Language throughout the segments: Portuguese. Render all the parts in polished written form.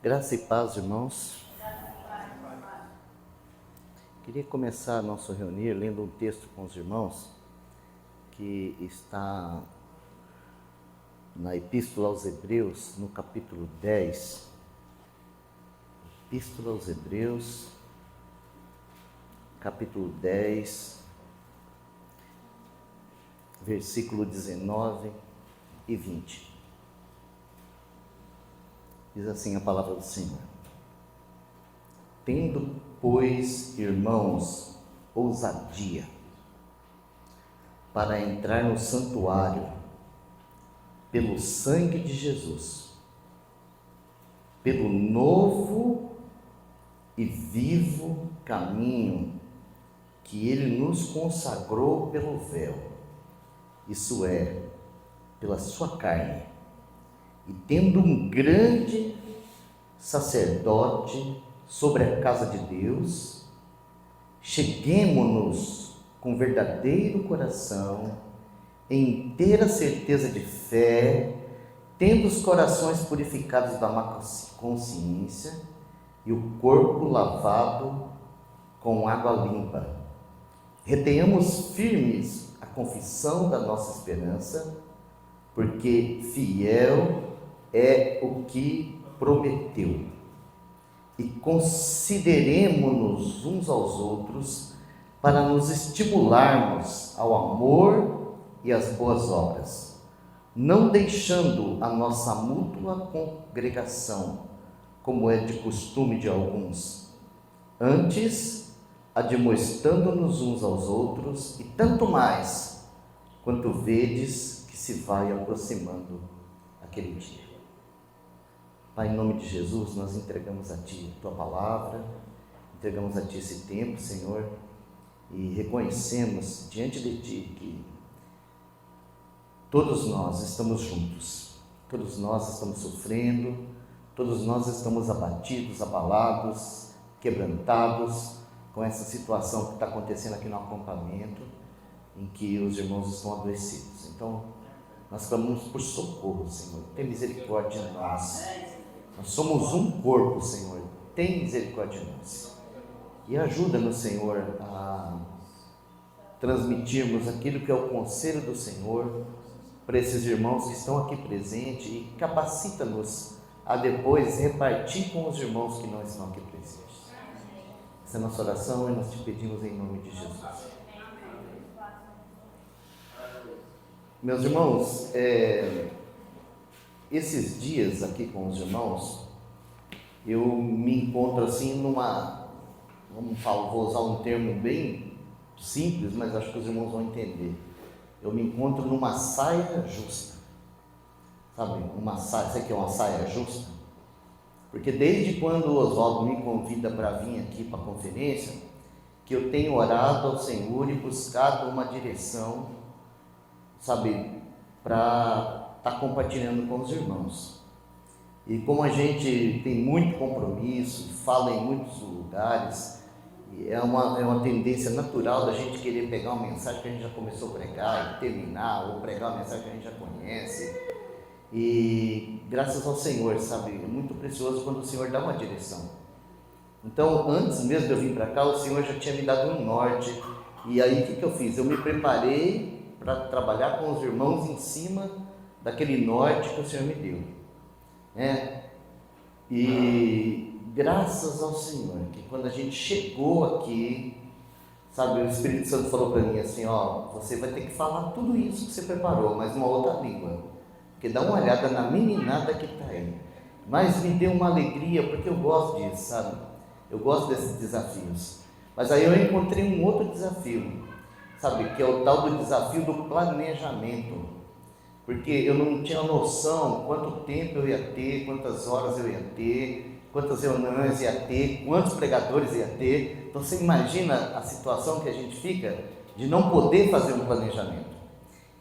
Graça e paz, irmãos. Queria começar nosso reunir lendo um texto com os irmãos que está na Epístola aos Hebreus, no capítulo 10. Epístola aos Hebreus, capítulo 10, versículo 19 e 20. Diz assim a palavra do Senhor: Tendo, pois, irmãos, ousadia para entrar no santuário pelo sangue de Jesus, pelo novo e vivo caminho que Ele nos consagrou pelo véu, isso é, pela sua carne, e tendo um grande sacerdote sobre a casa de Deus, cheguemo-nos com verdadeiro coração, em inteira certeza de fé, tendo os corações purificados da má consciência e o corpo lavado com água limpa. Retenhamos firmes a confissão da nossa esperança, porque fiel é o que prometeu. E consideremo-nos uns aos outros para nos estimularmos ao amor e às boas obras, não deixando a nossa mútua congregação, como é de costume de alguns, antes admoestando-nos uns aos outros, e tanto mais quanto vedes que se vai aproximando aquele dia. Pai, em nome de Jesus, nós entregamos a Ti a Tua palavra, entregamos a Ti esse tempo, Senhor, e reconhecemos diante de Ti que todos nós estamos juntos, todos nós estamos sofrendo, todos nós estamos abatidos, abalados, quebrantados com essa situação que está acontecendo aqui no acampamento, em que os irmãos estão adoecidos. Então, nós clamamos por socorro, Senhor, tem misericórdia de nós. Nós somos um corpo, Senhor, tem misericórdia de nós. E ajuda-nos, Senhor, a transmitirmos aquilo que é o conselho do Senhor para esses irmãos que estão aqui presentes, e capacita-nos a depois repartir com os irmãos que não estão aqui presentes. Essa é a nossa oração e nós te pedimos em nome de Jesus. Meus irmãos, esses dias aqui com os irmãos, eu me encontro assim vou usar um termo bem simples, mas acho que os irmãos vão entender. Eu me encontro numa saia justa. Sabe, uma saia, sabe o que é uma saia justa? Porque desde quando o Oswaldo me convida para vir aqui para a conferência, que eu tenho orado ao Senhor e buscado uma direção, sabe, para estar compartilhando com os irmãos. E como a gente tem muito compromisso, fala em muitos lugares, é uma tendência natural da gente querer pegar uma mensagem que a gente já começou a pregar e terminar, ou pregar uma mensagem que a gente já conhece. E graças ao Senhor, sabe, é muito precioso quando o Senhor dá uma direção. Então, antes mesmo de eu vir para cá, o Senhor já tinha me dado um norte. E aí, o que eu fiz? Eu me preparei para trabalhar com os irmãos em cima daquele norte que o Senhor me deu, E graças ao Senhor, que quando a gente chegou aqui, sabe, o Espírito Santo falou para mim assim, você vai ter que falar tudo isso que você preparou, mas numa outra língua, porque dá uma olhada na meninada que está aí. Mas me deu uma alegria, porque eu gosto disso, sabe, eu gosto desses desafios. Mas aí eu encontrei um outro desafio, sabe, que é o tal do desafio do planejamento, porque eu não tinha noção quanto tempo eu ia ter, quantas horas eu ia ter, quantas reuniões ia ter, quantos pregadores ia ter. Então você imagina a situação que a gente fica de não poder fazer um planejamento.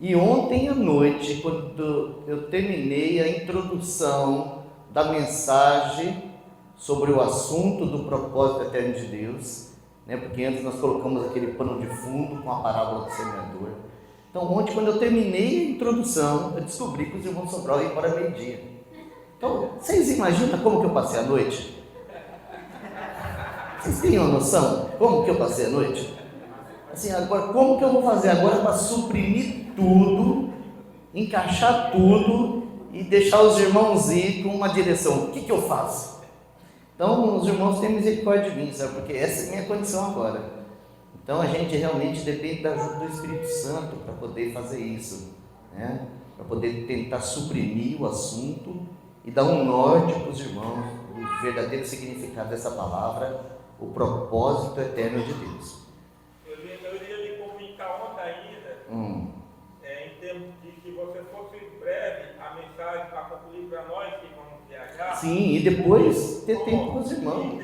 E ontem à noite, quando eu terminei a introdução da mensagem sobre o assunto do propósito eterno de Deus, porque antes nós colocamos aquele pano de fundo com a parábola do semeador. Então ontem, quando eu terminei a introdução, eu descobri que os irmãos Sobral iam embora meio-dia. Então, vocês imaginam como que eu passei a noite? Vocês têm uma noção como que eu passei a noite? Assim, agora, como que eu vou fazer agora para suprimir tudo, encaixar tudo e deixar os irmãos ir com uma direção? O que eu faço? Então, os irmãos têm misericórdia de mim, sabe? Porque essa é a minha condição agora. Então, a gente realmente depende da ajuda do Espírito Santo para poder fazer isso, né? Para poder tentar suprimir o assunto e dar um norte para os irmãos, o verdadeiro significado dessa palavra, o propósito eterno de Deus. Eu iria lhe comunicar ontem ainda, em termos de que você fosse breve a mensagem para concluir para nós que vamos viajar. Sim, e depois ter tempo com os irmãos.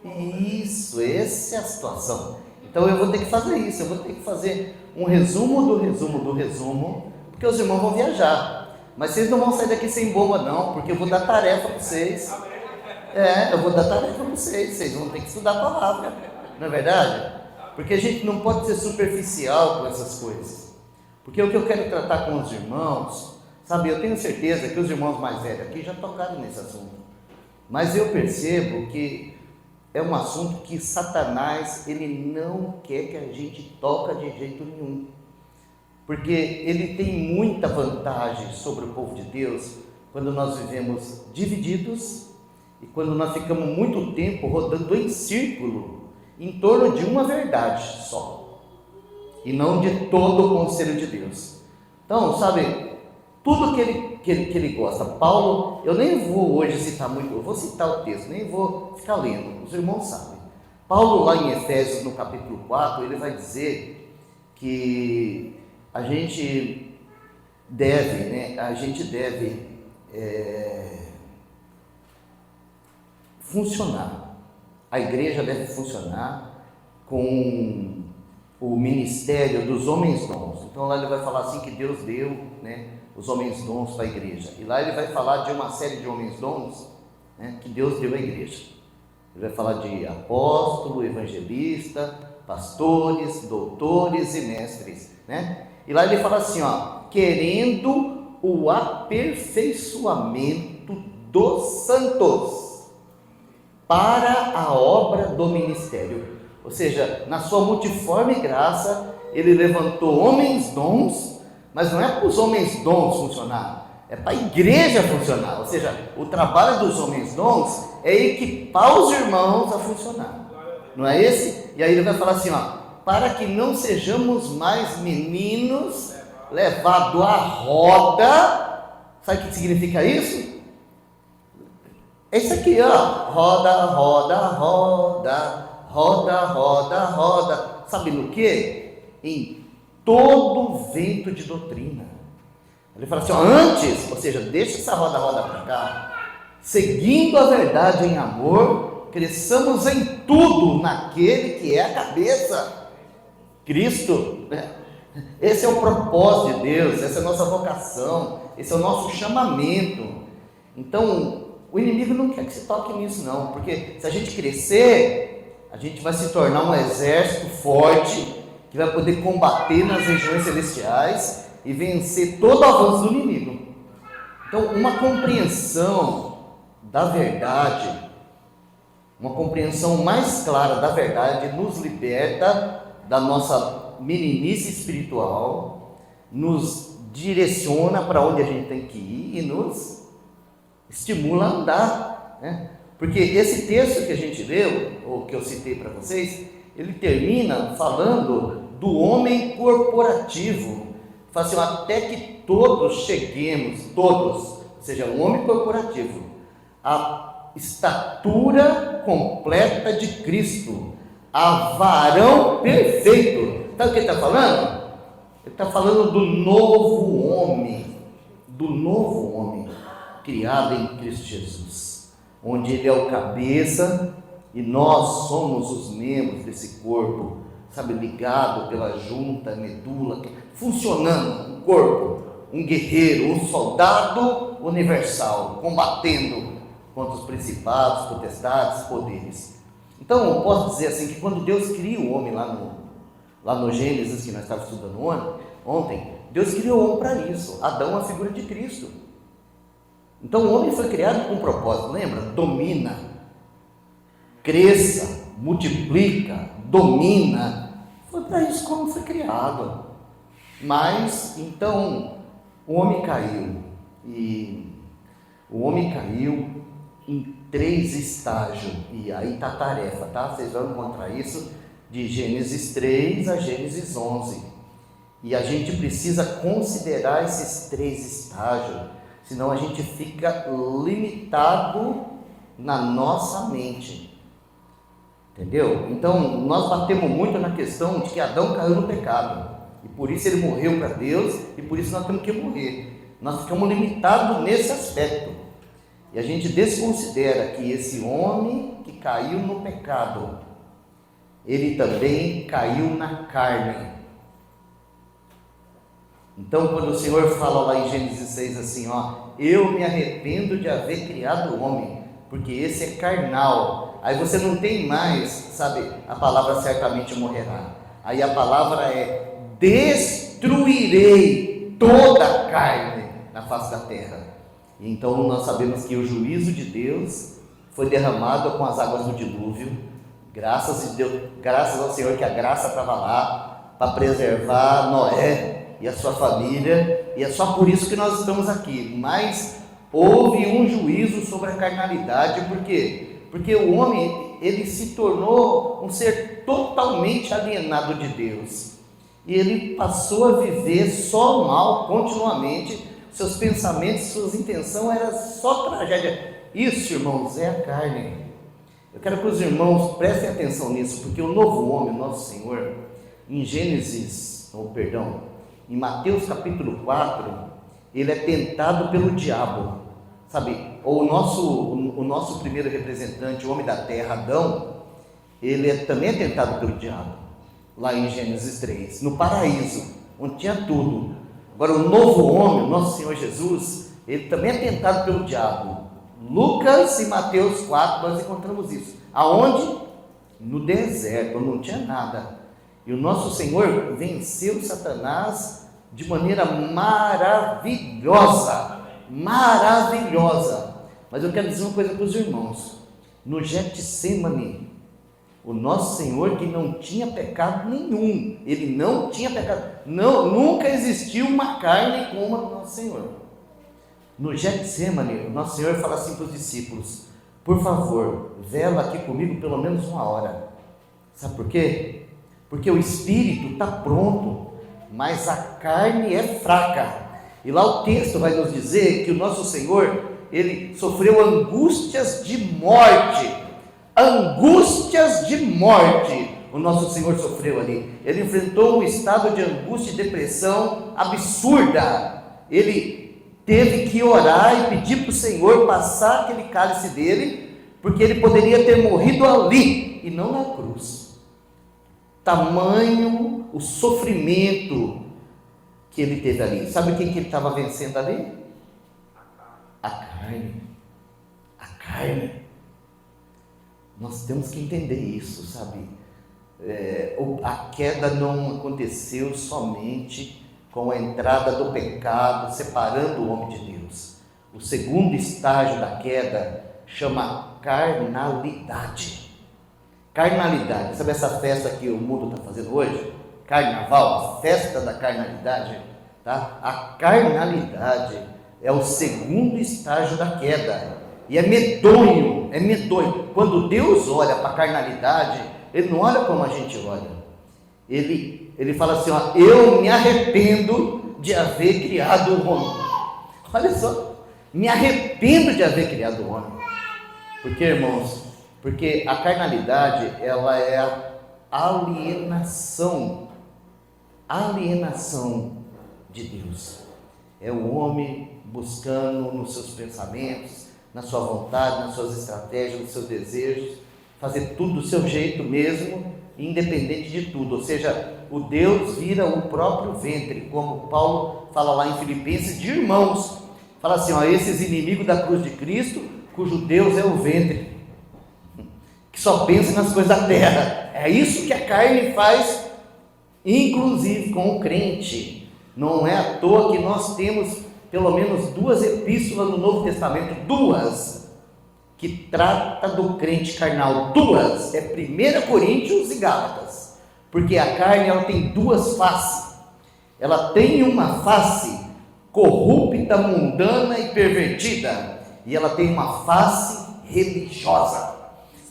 Isso, essa é a situação. Então eu vou ter que fazer isso, eu vou ter que fazer um resumo do resumo do resumo, porque os irmãos vão viajar. Mas vocês não vão sair daqui sem bomba não, porque eu vou dar tarefa para vocês. Eu vou dar tarefa para vocês vão ter que estudar a palavra, não é verdade? Porque a gente não pode ser superficial com essas coisas. Porque o que eu quero tratar com os irmãos, sabe, eu tenho certeza que os irmãos mais velhos aqui já tocaram nesse assunto. Mas eu percebo que é um assunto que Satanás, ele não quer que a gente toque de jeito nenhum. Porque ele tem muita vantagem sobre o povo de Deus quando nós vivemos divididos e quando nós ficamos muito tempo rodando em círculo em torno de uma verdade só e não de todo o conselho de Deus. Então, sabe, tudo que ele gosta. Paulo, eu nem vou hoje citar muito, eu vou citar o texto, nem vou ficar lendo, os irmãos sabem. Paulo, lá em Efésios, no capítulo 4, ele vai dizer que a gente deve funcionar. A igreja deve funcionar com o ministério dos homens dons. Então lá ele vai falar assim que Deus deu, né, os homens dons para a igreja. E lá ele vai falar de uma série de homens dons, né, que Deus deu à igreja. Ele vai falar de apóstolo, evangelista, pastores, doutores e mestres, né? E lá ele fala assim, querendo o aperfeiçoamento dos santos para a obra do ministério. Ou seja, na sua multiforme graça, ele levantou homens dons, mas não é para os homens dons funcionar, é para a igreja funcionar. Ou seja, o trabalho dos homens dons é equipar os irmãos a funcionar. Não é esse? E aí ele vai falar assim, para que não sejamos mais meninos levados à roda. Sabe o que significa isso? É isso aqui, roda, roda, roda, roda, roda, roda. Sabe no que? Em todo vento de doutrina. Ele fala assim, antes, ou seja, deixa essa roda, roda para cá, seguindo a verdade em amor, cresçamos em tudo naquele que é a cabeça, Cristo. Esse é o propósito de Deus, essa é a nossa vocação, esse é o nosso chamamento. Então, o inimigo não quer que se toque nisso não, porque se a gente crescer, a gente vai se tornar um exército forte, que vai poder combater nas regiões celestiais e vencer todo o avanço do inimigo. Então, uma compreensão da verdade, uma compreensão mais clara da verdade, nos liberta da nossa meninice espiritual, nos direciona para onde a gente tem que ir e nos estimula a andar, né? Porque esse texto que a gente leu, ou que eu citei para vocês, ele termina falando do homem corporativo. Fala assim, até que todos cheguemos, todos, ou seja, um homem corporativo, a estatura completa de Cristo, a varão perfeito. Sabe o que ele está falando? Ele está falando do novo homem, criado em Cristo Jesus, onde ele é o cabeça e nós somos os membros desse corpo, sabe, ligado pela junta, medula, funcionando, um corpo, um guerreiro, um soldado universal, combatendo contra os principados, potestades, poderes. Então, eu posso dizer assim, que quando Deus cria o homem lá no Gênesis, que nós estávamos estudando ontem, Deus criou o homem para isso. Adão é a figura de Cristo. Então o homem foi criado com um propósito, lembra? Domina, cresça, multiplica, domina. Foi para isso que o homem foi criado. Mas, então, o homem caiu. E o homem caiu em 3 estágios. E aí está a tarefa, tá? Vocês vão encontrar isso de Gênesis 3 a Gênesis 11. E a gente precisa considerar esses 3 estágios, senão a gente fica limitado na nossa mente. Entendeu? Então, nós batemos muito na questão de que Adão caiu no pecado. E por isso ele morreu para Deus, e por isso nós temos que morrer. Nós ficamos limitados nesse aspecto. E a gente desconsidera que esse homem que caiu no pecado, ele também caiu na carne. Então, quando o Senhor fala lá em Gênesis 6 assim, eu me arrependo de haver criado o homem, porque esse é carnal. Aí você não tem mais, sabe, a palavra certamente morrerá. Aí a palavra é: destruirei toda a carne na face da terra. E então nós sabemos que o juízo de Deus foi derramado com as águas do dilúvio. Graças ao Senhor que a graça estava lá para preservar Noé e a sua família, e é só por isso que nós estamos aqui. Mas houve um juízo sobre a carnalidade. Por quê? Porque o homem, ele se tornou um ser totalmente alienado de Deus, e ele passou a viver só mal continuamente. Seus pensamentos, suas intenções eram só tragédia. Isso, irmãos, é a carne. Eu quero que os irmãos prestem atenção nisso, porque o novo homem, o nosso Senhor, em em Mateus capítulo 4, ele é tentado pelo diabo, sabe? O nosso primeiro representante, o homem da terra, Adão, ele também é tentado pelo diabo, lá em Gênesis 3, no paraíso, onde tinha tudo. Agora o novo homem, o nosso Senhor Jesus, ele também é tentado pelo diabo. Lucas e Mateus 4 nós encontramos isso. Aonde? No deserto, onde não tinha nada. E o nosso Senhor venceu Satanás de maneira maravilhosa. Maravilhosa. Mas eu quero dizer uma coisa para os irmãos. No Getsemane, o nosso Senhor, que não tinha pecado nenhum, ele não tinha pecado, nunca existiu uma carne como a do nosso Senhor. No Getsemane, o nosso Senhor fala assim para os discípulos: por favor, vela aqui comigo pelo menos 1 hora. Sabe por quê? Porque o espírito está pronto, mas a carne é fraca. E lá o texto vai nos dizer que o nosso Senhor, ele sofreu angústias de morte. Angústias de morte o nosso Senhor sofreu ali. Ele enfrentou um estado de angústia e depressão absurda. Ele teve que orar e pedir para o Senhor passar aquele cálice dele, porque ele poderia ter morrido ali e não na cruz. Tamanho o sofrimento que ele teve ali. Sabe quem que ele estava vencendo ali? A carne. A carne. Nós temos que entender isso, sabe? A queda não aconteceu somente com a entrada do pecado, separando o homem de Deus. O segundo estágio da queda chama carnalidade. Carnalidade, sabe essa festa que o mundo está fazendo hoje? Carnaval, a festa da carnalidade, tá? A carnalidade é o segundo estágio da queda. E é medonho. Quando Deus olha para a carnalidade, Ele não olha como a gente olha. Ele fala assim, eu me arrependo de haver criado o homem. Olha só, me arrependo de haver criado o homem. Por quê, irmãos? Porque a carnalidade, ela é a alienação de Deus. É o homem buscando nos seus pensamentos, na sua vontade, nas suas estratégias, nos seus desejos, fazer tudo do seu jeito mesmo, independente de tudo. Ou seja, o Deus vira o próprio ventre, como Paulo fala lá em Filipenses, de irmãos. Fala assim, esses inimigos da cruz de Cristo, cujo Deus é o ventre, que só pensa nas coisas da terra. É isso que a carne faz, inclusive com o crente. Não é à toa que nós temos pelo menos 2 epístolas no Novo Testamento, 2, que trata do crente carnal. 2, é 1 Coríntios e Gálatas, porque a carne ela tem 2 faces. Ela tem uma face corrupta, mundana e pervertida, e ela tem uma face religiosa.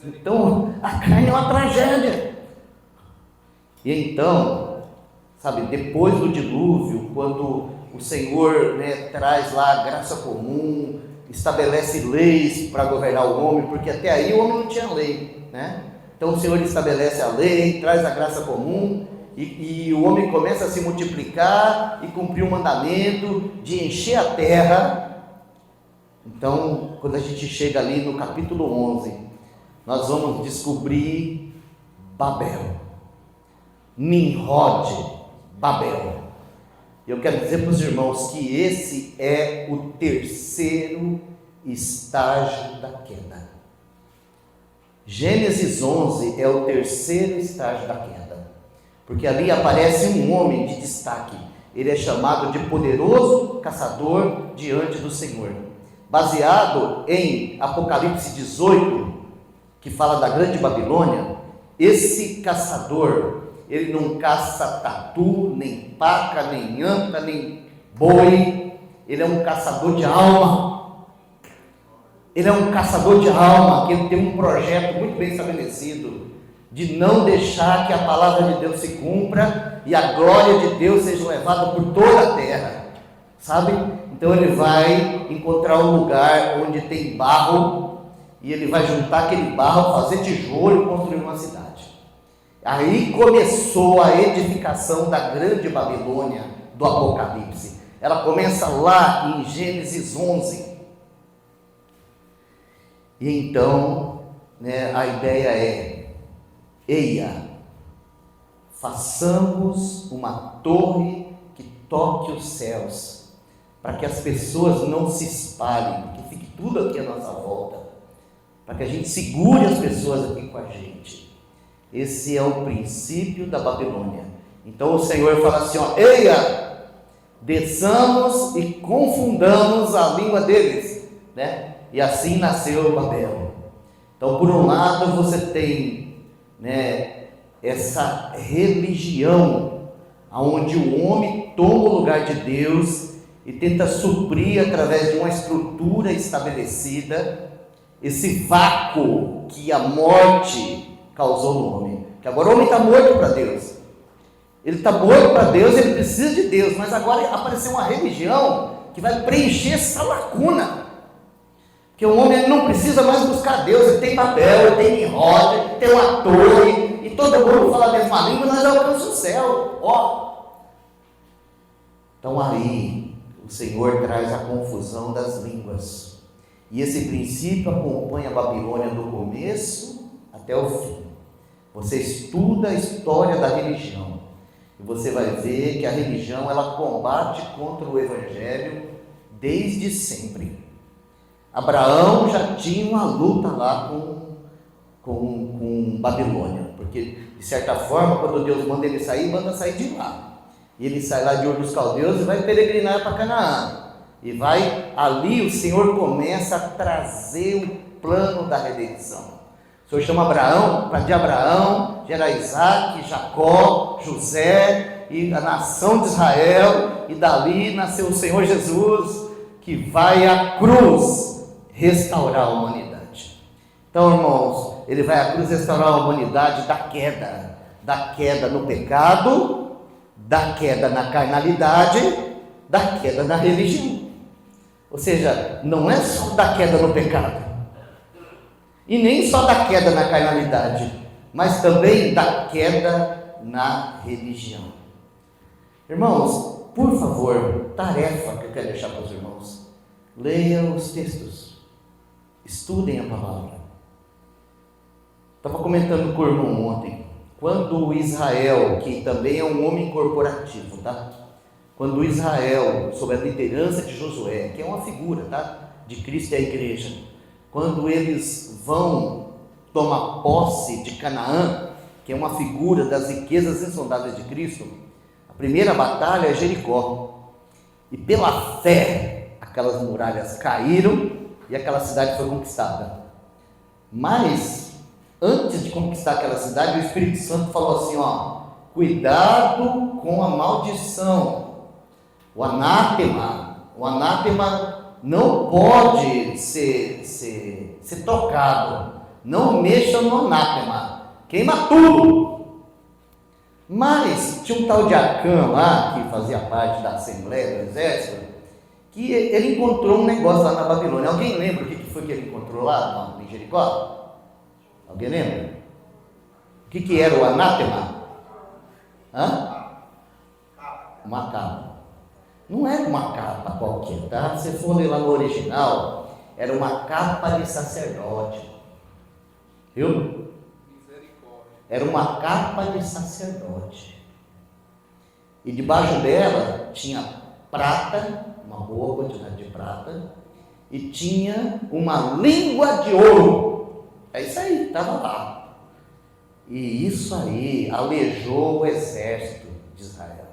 Então a carne é uma tragédia. E então, sabe, depois do dilúvio, quando o Senhor, traz lá a graça comum, estabelece leis para governar o homem, porque até aí o homem não tinha lei, Então o Senhor estabelece a lei, traz a graça comum, e o homem começa a se multiplicar e cumprir o mandamento de encher a terra. Então, quando a gente chega ali no capítulo 11, nós vamos descobrir Babel, Nimrod, Babel. Eu quero dizer para os irmãos que esse é o 3º estágio da queda. Gênesis 11 é o 3º estágio da queda, porque ali aparece um homem de destaque. Ele é chamado de poderoso caçador diante do Senhor, baseado em Apocalipse 18, que fala da grande Babilônia. Esse caçador, ele não caça tatu, nem paca, nem anta, nem boi. Ele é um caçador de alma. Ele é um caçador de alma, que ele tem um projeto muito bem estabelecido, de não deixar que a palavra de Deus se cumpra e a glória de Deus seja levada por toda a terra, sabe? Então ele vai encontrar um lugar onde tem barro, e ele vai juntar aquele barro, fazer tijolo e construir uma cidade. Aí começou a edificação da grande Babilônia do Apocalipse. Ela começa lá em Gênesis 11. E então, a ideia é: eia, façamos uma torre que toque os céus, para que as pessoas não se espalhem, que fique tudo aqui à nossa volta, para que a gente segure as pessoas aqui com a gente. Esse é o princípio da Babilônia. Então o Senhor fala assim, eia, desçamos e confundamos a língua deles, E assim nasceu Babel. Então, por um lado, você tem, essa religião, onde o homem toma o lugar de Deus e tenta suprir, através de uma estrutura estabelecida, esse vácuo que a morte causou no homem. Que agora o homem está morto para Deus. Ele está morto para Deus, ele precisa de Deus, mas agora apareceu uma religião que vai preencher essa lacuna. Porque o homem não precisa mais buscar Deus. Ele tem Babel, ele tem Nimrod, ele tem uma torre, e todo mundo fala a mesma língua, nós alcançamos o céu. Então aí o Senhor traz a confusão das línguas, e esse princípio acompanha a Babilônia do começo até o fim. Você estuda a história da religião e você vai ver que a religião ela combate contra o Evangelho desde sempre. Abraão já tinha uma luta lá com Babilônia, porque de certa forma, quando Deus manda ele sair, manda sair de lá, e ele sai lá de Ur dos Caldeus e vai peregrinar para Canaã, e ali o Senhor começa a trazer o plano da redenção. O Senhor chama Abraão, de Abraão gera Isaac, Jacó, José e a nação de Israel, e dali nasceu o Senhor Jesus, que vai à cruz restaurar a humanidade. Então, irmãos, ele vai à cruz restaurar a humanidade da queda no pecado, da queda na carnalidade, da queda na religião. Ou seja, não é só da queda no pecado, e nem só da queda na carnalidade, mas também da queda na religião. Irmãos, por favor, tarefa que eu quero deixar para os irmãos: leiam os textos, estudem a palavra. Estava comentando com o irmão ontem, quando Israel, que também é um homem corporativo, quando Israel, sob a liderança de Josué, que é uma figura, de Cristo e a igreja, quando eles vão tomar posse de Canaã, que é uma figura das riquezas insondáveis de Cristo, a primeira batalha é Jericó. E pela fé, aquelas muralhas caíram e aquela cidade foi conquistada. Mas, antes de conquistar aquela cidade, o Espírito Santo falou assim, cuidado com a maldição, o anátema não pode ser tocado, não mexa no anátema, queima tudo. Mas tinha um tal de Acã lá, que fazia parte da Assembleia do Exército, que ele encontrou um negócio lá na Babilônia. Alguém lembra o que foi que ele encontrou lá em Jericó? Alguém lembra? O que era o anátema? Uma capa. Não era uma capa qualquer, tá? Se for ler lá no original, era uma capa de sacerdote. Viu? Era uma capa de sacerdote. E debaixo dela tinha prata, uma boa quantidade de prata, e tinha uma língua de ouro. É isso aí, estava lá. E isso aí aleijou o exército de Israel.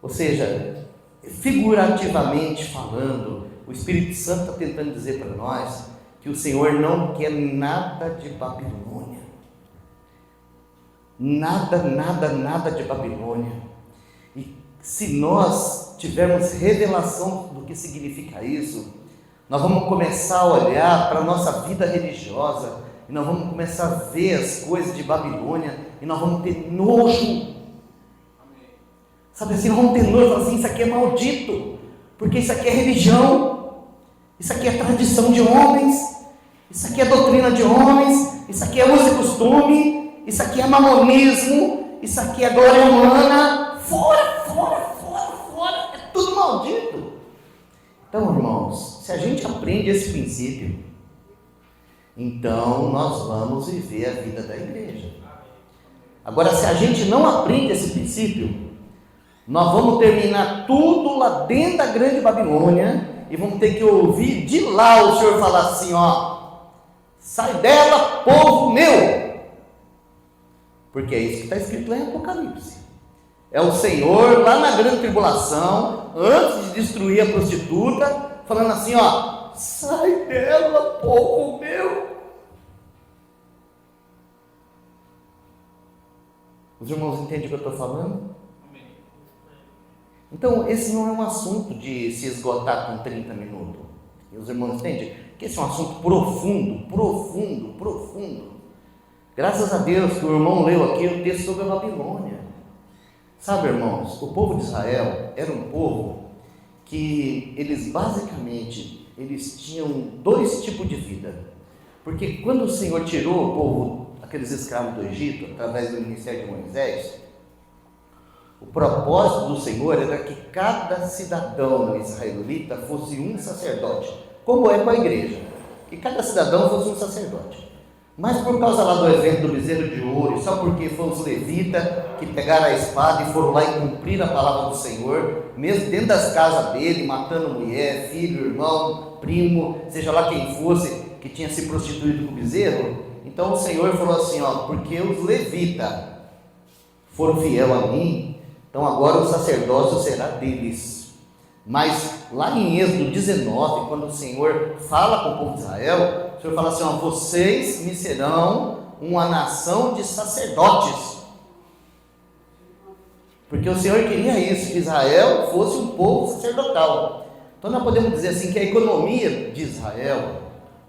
Ou seja, figurativamente falando, o Espírito Santo está tentando dizer para nós que o Senhor não quer nada de Babilônia. Nada de Babilônia. E se nós tivermos revelação do que significa isso, nós vamos começar a olhar para a nossa vida religiosa, e nós vamos começar a ver as coisas de Babilônia, e nós vamos ter nojo. Sabe assim, nós vamos ter nojo, falar assim, isso aqui é maldito, porque isso aqui é religião, isso aqui é tradição de homens, isso aqui é doutrina de homens, isso aqui é uso e costume, isso aqui é mamonismo, isso aqui é glória humana, fora, é tudo maldito. Então, irmãos, se a gente aprende esse princípio, então nós vamos viver a vida da igreja. Agora, se a gente não aprende esse princípio, nós vamos terminar tudo lá dentro da grande Babilônia e vamos ter que ouvir de lá o Senhor falar assim, sai dela, povo meu. Porque é isso que está escrito lá em Apocalipse. É o Senhor lá na grande tribulação, antes de destruir a prostituta, falando assim, sai dela, povo meu. Os irmãos entendem o que eu estou falando? Então, esse não é um assunto de se esgotar com 30 minutos. E os irmãos entendem? Que esse é um assunto profundo. Graças a Deus que o irmão leu aqui o texto sobre a Babilônia. Sabe, irmãos, o povo de Israel era um povo que eles basicamente, eles tinham dois tipos de vida. Porque quando o Senhor tirou o povo, aqueles escravos do Egito, através do ministério de Moisés, o propósito do Senhor era que cada cidadão israelita fosse um sacerdote, como é com a igreja, que cada cidadão fosse um sacerdote. Mas por causa lá do evento do bezerro de ouro, só porque foram os levitas que pegaram a espada e foram lá e cumpriram a palavra do Senhor, mesmo dentro das casas dele, matando mulher, filho, irmão, primo, seja lá quem fosse, que tinha se prostituído com o bezerro, então o Senhor falou assim, porque os levitas foram fiéis a mim, então agora o sacerdócio será deles. Mas lá em Êxodo 19, quando o Senhor fala com o povo de Israel, o Senhor fala assim, vocês me serão uma nação de sacerdotes. Porque o Senhor queria isso, que Israel fosse um povo sacerdotal. Então nós podemos dizer assim, que a economia de Israel,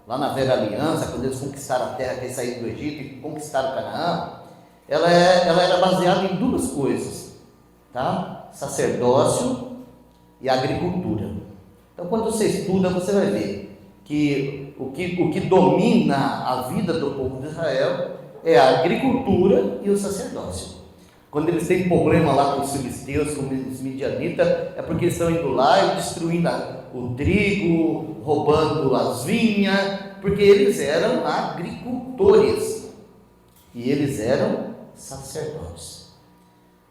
lá na velha aliança, quando eles conquistaram a terra, que eles saíram do Egito e conquistaram Canaã, ela era baseada em duas coisas, tá? Sacerdócio e agricultura. Então quando você estuda, você vai ver que o que domina a vida do povo de Israel é a agricultura e o sacerdócio. Quando eles têm problema lá com os filisteus, com os midianitas, é porque eles estão indo lá e destruindo o trigo, roubando as vinhas, porque eles eram agricultores e eles eram sacerdotes.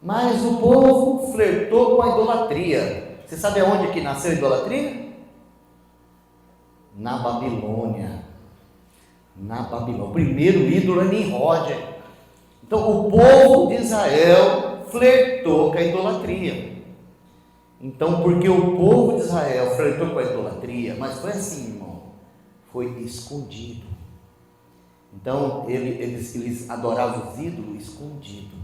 Mas o povo flertou com a idolatria. Você sabe aonde que nasceu a idolatria? Na Babilônia. O primeiro ídolo é Nimrod. Então o povo de Israel flertou com a idolatria. Então, porque o povo de Israel flertou com a idolatria, mas foi assim, irmão, foi escondido. Então, eles adoravam os ídolos escondido,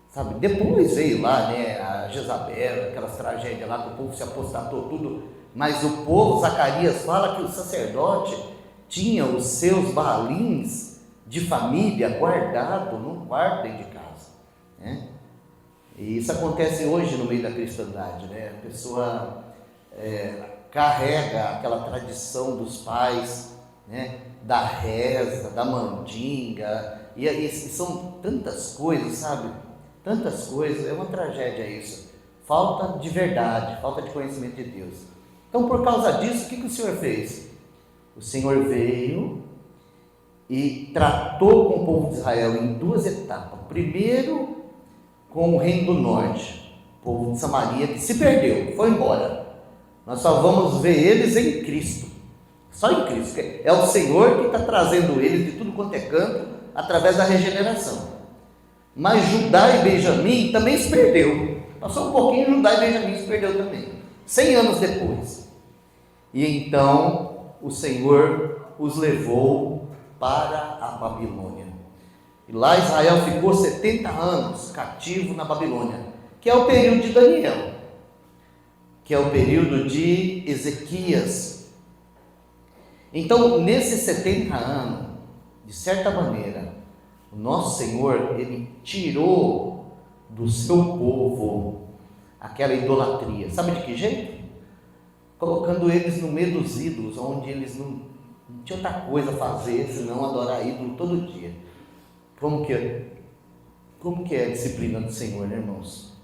sabe? Depois veio lá, né, a Jezabel, aquelas tragédias lá, que o povo se apostatou tudo, mas o povo, Zacarias fala que o sacerdote tinha os seus baalins de família guardado num quarto dentro de casa, né? E isso acontece hoje no meio da cristandade, né? A pessoa carrega aquela tradição dos pais, né? Da reza, da mandinga, e são tantas coisas, sabe? Tantas coisas, é uma tragédia isso. Falta de verdade, falta de conhecimento de Deus. Então, por causa disso, o que o Senhor fez? O Senhor veio e tratou com o povo de Israel em duas etapas. Primeiro, com o reino do norte, o povo de Samaria, que se perdeu, foi embora. Nós só vamos ver eles em Cristo, só em Cristo. É o Senhor que está trazendo eles de tudo quanto é canto, através da regeneração. Mas Judá e Benjamim também se perdeu. Passou um pouquinho, Judá e Benjamim se perdeu também, 100 anos depois. E então o Senhor os levou para a Babilônia. E lá Israel ficou 70 anos cativo na Babilônia, que é o período de Daniel, que é o período de Ezequias. Então, nesses 70 anos, de certa maneira, o nosso Senhor, Ele tirou do seu povo aquela idolatria. Sabe de que jeito? Colocando eles no meio dos ídolos, onde eles não tinham outra coisa a fazer, senão adorar ídolo todo dia. Como que é a disciplina do Senhor, né, irmãos?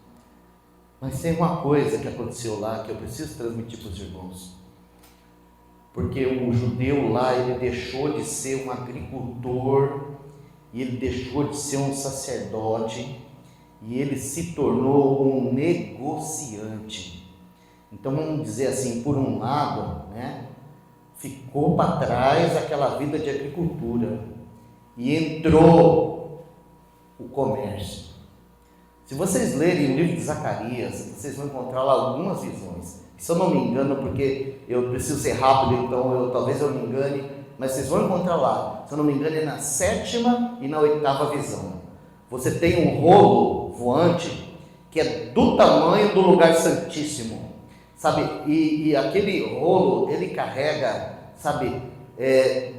Mas tem uma coisa que aconteceu lá, que eu preciso transmitir para os irmãos. Porque o judeu lá, ele deixou de ser um agricultor, e ele deixou de ser um sacerdote, e ele se tornou um negociante. Então, vamos dizer assim, por um lado, né, ficou para trás aquela vida de agricultura, e entrou o comércio. Se vocês lerem o livro de Zacarias, vocês vão encontrar lá algumas visões. Se eu não me engano, porque eu preciso ser rápido, então talvez eu me engane, mas vocês vão encontrar lá. Se eu não me engano, é na 7ª e na 8ª visão. Você tem um rolo voante que é do tamanho do lugar santíssimo, sabe? E aquele rolo, ele carrega, sabe,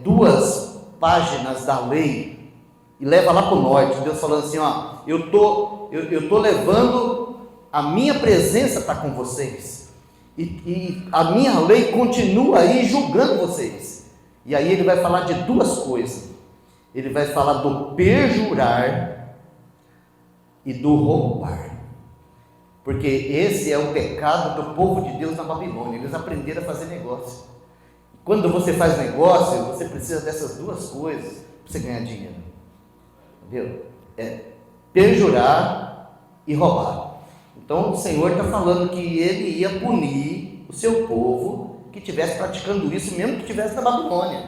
2 páginas da lei e leva lá para o norte. Deus falando assim, ó, eu tô levando, a minha presença está com vocês, e a minha lei continua aí julgando vocês. E aí ele vai falar de 2 coisas. Ele vai falar do perjurar e do roubar, porque esse é o pecado do povo de Deus na Babilônia. Eles aprenderam a fazer negócio. Quando você faz negócio, você precisa dessas 2 coisas para você ganhar dinheiro. Entendeu? Perjurar e roubar. Então o Senhor está falando que Ele ia punir o seu povo que estivesse praticando isso, mesmo que estivesse na Babilônia,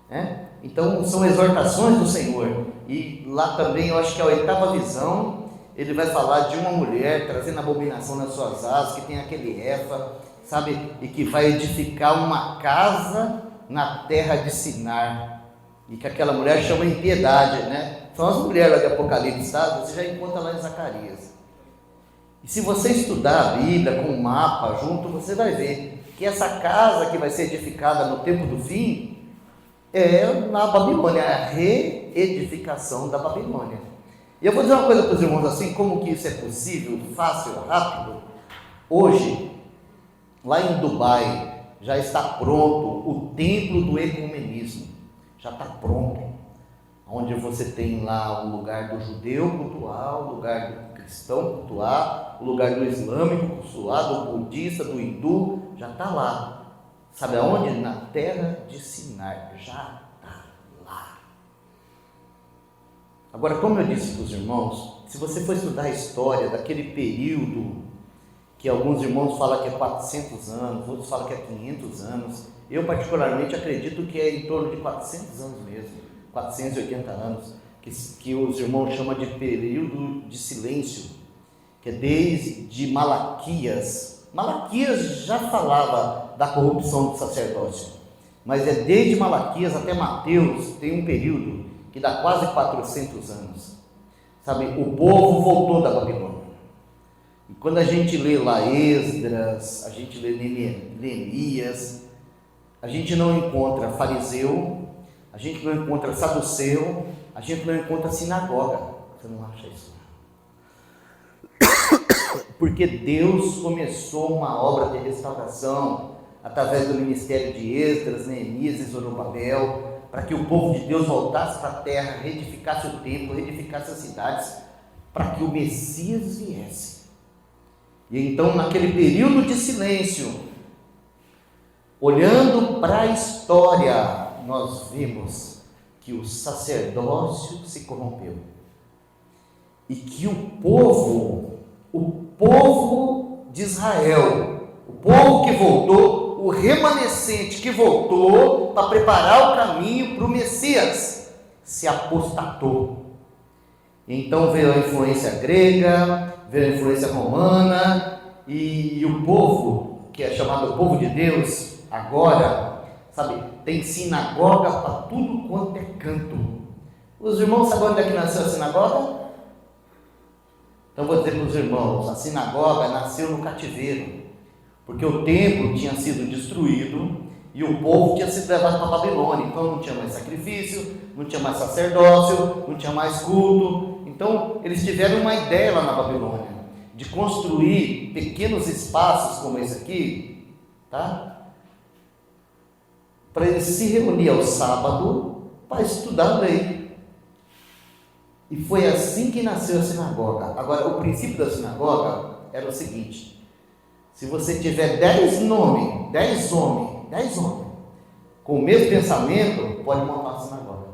né? Então são exortações do Senhor. E lá também, eu acho que a 8ª visão, ele vai falar de uma mulher trazendo abominação nas suas asas, que tem aquele efa, sabe, e que vai edificar uma casa na terra de Sinar, e que aquela mulher chama impiedade, né? São as mulheres lá de Apocalipse, tá? Você já encontra lá em Zacarias. E se você estudar a Bíblia com um mapa junto, você vai ver que essa casa que vai ser edificada no tempo do fim é na Babilônia, é a reedificação da Babilônia. E eu vou dizer uma coisa para os irmãos assim, como que isso é possível, fácil, rápido. Hoje, lá em Dubai, já está pronto o templo do ecumenismo, já está pronto, onde você tem lá o lugar do judeu cultuar, o lugar do cristão cultuar, o lugar do islâmico cultuar, do budista, do hindu, já está lá. Sabe aonde? Na terra de Sinar, já está lá. Agora, como eu disse para os irmãos, se você for estudar a história daquele período, que alguns irmãos falam que é 400 anos, outros falam que é 500 anos, eu particularmente acredito que é em torno de 400 anos mesmo, 480 anos, que os irmãos chamam de período de silêncio, que é desde Malaquias, Malaquias já falava da corrupção do sacerdócio, mas é desde Malaquias até Mateus, tem um período que dá quase 400 anos. Sabe, o povo voltou da Babilônia. E quando a gente lê lá Esdras, a gente lê Neemias, a gente não encontra fariseu, a gente não encontra saduceu, a gente não encontra sinagoga. Você não acha isso? Porque Deus começou uma obra de restauração através do ministério de Esdras, Neemias e Zorobabel, para que o povo de Deus voltasse para a terra, reedificasse o templo, reedificasse as cidades, para que o Messias viesse. E então, naquele período de silêncio, olhando para a história, nós vimos que o sacerdócio se corrompeu e que o povo de Israel, o povo que voltou, o remanescente que voltou para preparar o caminho para o Messias, se apostatou. Então veio a influência grega, veio a influência romana, e o povo, que é chamado povo de Deus, agora, sabe, tem sinagoga para tudo quanto é canto. Os irmãos sabem onde é que nasceu a sinagoga? Então vou dizer para os irmãos, a sinagoga nasceu no cativeiro, porque o templo tinha sido destruído e o povo tinha sido levado para a Babilônia. Então não tinha mais sacrifício, não tinha mais sacerdócio, não tinha mais culto. Então eles tiveram uma ideia lá na Babilônia, de construir pequenos espaços como esse aqui, tá? Para eles se reunir ao sábado para estudar a lei. E foi assim que nasceu a sinagoga. Agora, o princípio da sinagoga era o seguinte: se você tiver 10 homens com o mesmo pensamento, pode montar uma sinagoga.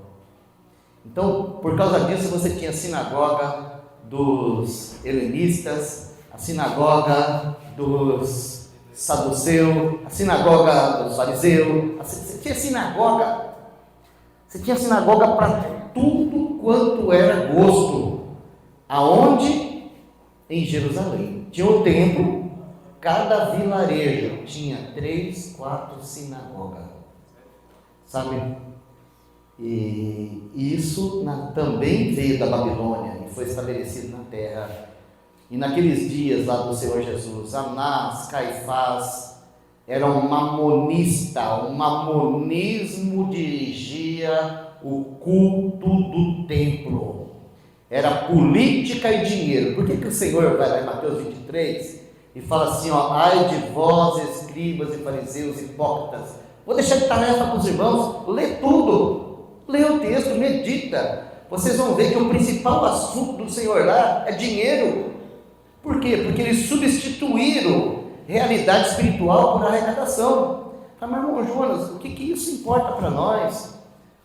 Então, por causa disso, você tinha a sinagoga dos helenistas, a sinagoga dos saduceus, a sinagoga dos fariseus. Você tinha sinagoga para tudo quanto era gosto. Aonde? Em Jerusalém. Tinha o templo, cada vilarejo tinha 3, 4 sinagogas. Sabe? E isso também veio da Babilônia e foi estabelecido na terra. E naqueles dias lá do Senhor Jesus, Anás, Caifás, era um mamonista, o mamonismo dirigia o culto do templo. Era política e dinheiro. Por que o Senhor vai lá em Mateus 23 e fala assim, ó, ai de vós, escribas e fariseus hipócritas? Vou deixar de tarefa para os irmãos, lê tudo, lê o texto, medita. Vocês vão ver que o principal assunto do Senhor lá é dinheiro. Por quê? Porque eles substituíram realidade espiritual por arrecadação. Mas irmão Jonas, o que isso importa para nós?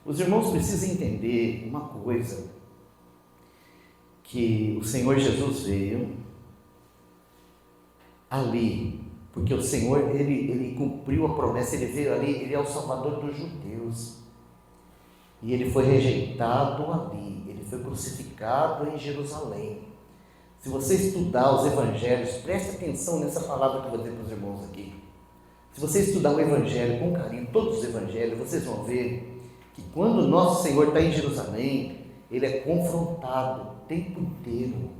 Os irmãos precisam entender uma coisa, que o Senhor Jesus veio ali, porque o Senhor, ele cumpriu a promessa, ele veio ali, ele é o Salvador dos judeus, e ele foi rejeitado ali, ele foi crucificado em Jerusalém. Se você estudar os evangelhos, preste atenção nessa palavra que eu vou dizer para os irmãos aqui. Se você estudar o evangelho com carinho, todos os evangelhos, vocês vão ver que quando o nosso Senhor está em Jerusalém, ele é confrontado o tempo inteiro.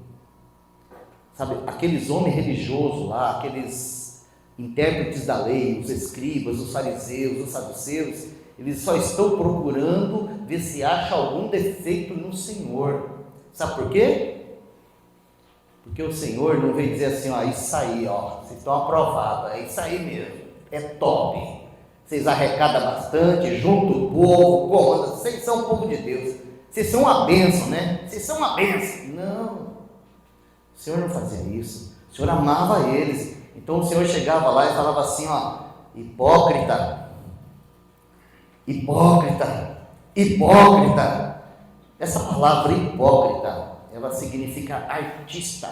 Sabe, aqueles homens religiosos lá, aqueles intérpretes da lei, os escribas, os fariseus, os saduceus, eles só estão procurando ver se acha algum defeito no Senhor. Sabe por quê? Porque o Senhor não vem dizer assim, ó, isso aí, ó, vocês estão aprovados, é isso aí mesmo, é top. Vocês arrecadam bastante, juntam o povo, comandam, vocês são o povo de Deus, vocês são uma bênção, né? Vocês são uma bênção. Não, o Senhor não fazia isso, o Senhor amava eles. Então o Senhor chegava lá e falava assim, ó, hipócrita, hipócrita, hipócrita. Essa palavra hipócrita, ela significa artista,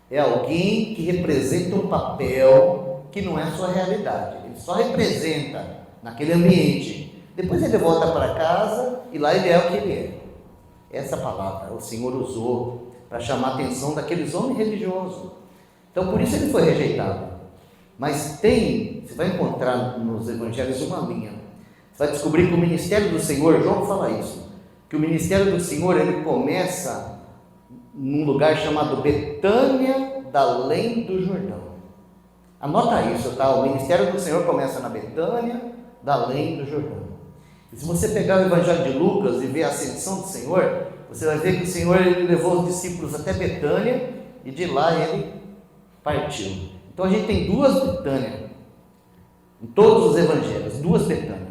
é alguém que representa um papel que não é a sua realidade, ele só representa naquele ambiente, depois ele volta para casa e lá ele é o que ele é. Essa palavra o Senhor usou para chamar a atenção daqueles homens religiosos. Então por isso ele foi rejeitado. Mas você vai encontrar nos evangelhos uma linha. Você vai descobrir que o ministério do Senhor, João fala isso, que o ministério do Senhor, ele começa num lugar chamado Betânia da Além do Jordão. Anota isso, tá? O ministério do Senhor começa na Betânia da Além do Jordão. E se você pegar o evangelho de Lucas e ver a ascensão do Senhor, você vai ver que o Senhor ele levou os discípulos até Betânia e de lá ele partiu. Então a gente tem duas Betânia em todos os evangelhos, duas Betânia.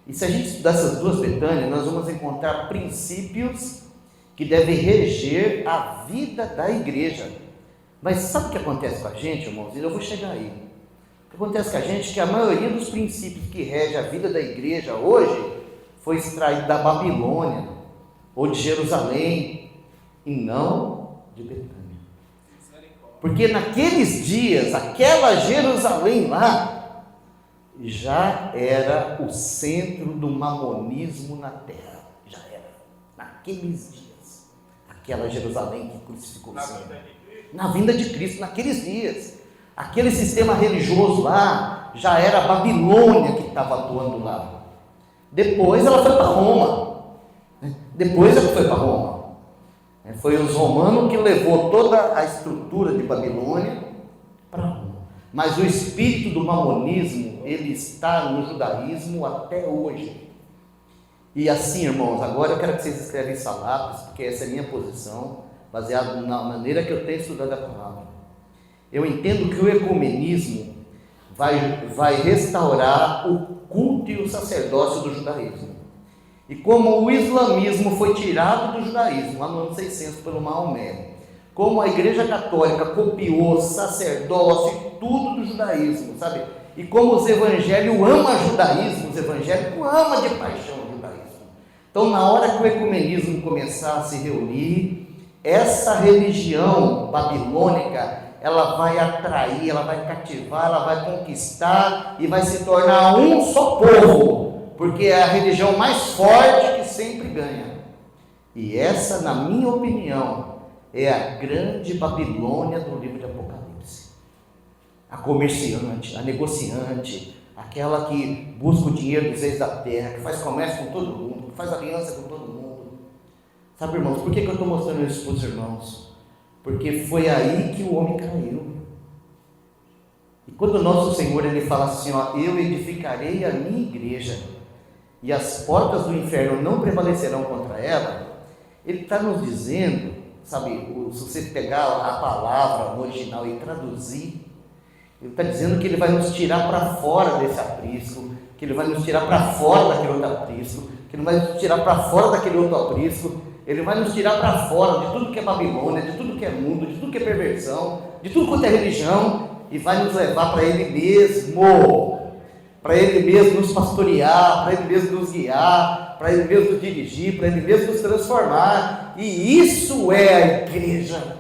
E se a gente estudar essas duas Betânia, nós vamos encontrar princípios que devem reger a vida da igreja. Mas sabe o que acontece com a gente, irmãos? Eu vou chegar aí. O que acontece com a gente é que a maioria dos princípios que regem a vida da igreja hoje foi extraído da Babilônia ou de Jerusalém e não de Betânia. Porque naqueles dias, aquela Jerusalém lá já era o centro do mamonismo na terra. Já era. Naqueles dias. Aquela Jerusalém que crucificou o Senhor. Na vinda de Cristo, naqueles dias. Aquele sistema religioso lá já era a Babilônia que estava atuando lá. Depois ela foi para Roma. Foi os romanos que levou toda a estrutura de Babilônia para Roma. Mas o espírito do mamonismo, ele está no judaísmo até hoje. E assim, irmãos, agora eu quero que vocês escrevem essa lápis, porque essa é a minha posição, baseada na maneira que eu tenho estudado a palavra. Eu entendo que o ecumenismo vai restaurar o culto e o sacerdócio do judaísmo. E como o islamismo foi tirado do judaísmo, lá no ano 600, pelo Maomé, como a igreja católica copiou sacerdócio e tudo do judaísmo, sabe? E como os evangélicos amam judaísmo, os evangélicos amam de paixão o judaísmo. Então, na hora que o ecumenismo começar a se reunir, essa religião babilônica, ela vai atrair, ela vai cativar, ela vai conquistar e vai se tornar um só povo. Porque é a religião mais forte que sempre ganha. E essa, na minha opinião, é a grande Babilônia do livro de Apocalipse. A comerciante, a negociante, aquela que busca o dinheiro dos reis da terra, que faz comércio com todo mundo, que faz aliança com todo mundo. Sabe, irmãos, por que eu estou mostrando isso para os irmãos? Porque foi aí que o homem caiu. E quando o nosso Senhor ele fala assim, ó, eu edificarei a minha igreja, e as portas do inferno não prevalecerão contra ela, ele está nos dizendo, sabe, se você pegar a palavra no original e traduzir, ele está dizendo que ele vai nos tirar para fora desse aprisco, que ele vai nos tirar para fora daquele outro aprisco, que ele vai nos tirar para fora daquele outro aprisco, ele vai nos tirar para fora de tudo que é Babilônia, de tudo que é mundo, de tudo que é perversão, de tudo quanto é religião, e vai nos levar para ele mesmo. Para Ele mesmo nos pastorear, para Ele mesmo nos guiar, para Ele mesmo nos dirigir, para Ele mesmo nos transformar. E isso é a igreja.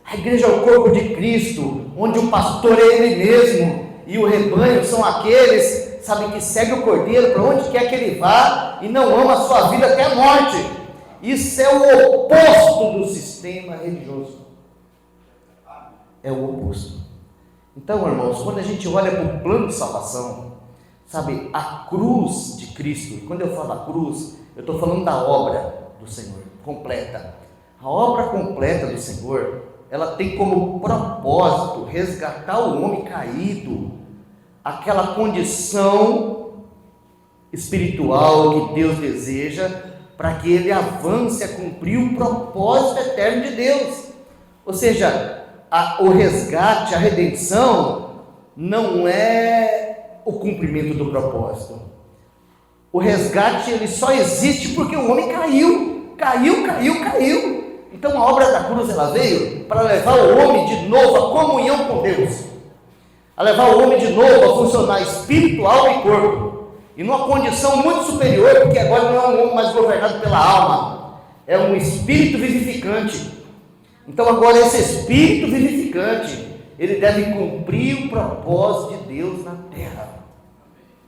A igreja é o corpo de Cristo, onde o pastor é Ele mesmo, e o rebanho são aqueles, sabe, que seguem o cordeiro para onde quer que ele vá, e não ama a sua vida até a morte. Isso é o oposto do sistema religioso. É o oposto. Então, irmãos, quando a gente olha para o plano de salvação, sabe, a cruz de Cristo, e quando eu falo a cruz, eu estou falando da obra do Senhor, completa. A obra completa do Senhor, ela tem como propósito resgatar o homem caído, aquela condição espiritual que Deus deseja, para que ele avance a cumprir o propósito eterno de Deus. Ou seja, o resgate, a redenção, não é o cumprimento do propósito. O resgate, ele só existe porque o homem caiu. Então a obra da cruz, ela veio para levar o homem de novo à comunhão com Deus, a levar o homem de novo a funcionar espiritual e corpo, e numa condição muito superior, porque agora não é um homem mais governado pela alma, é um espírito vivificante. Então agora esse espírito vivificante, ele deve cumprir o propósito de Deus na terra.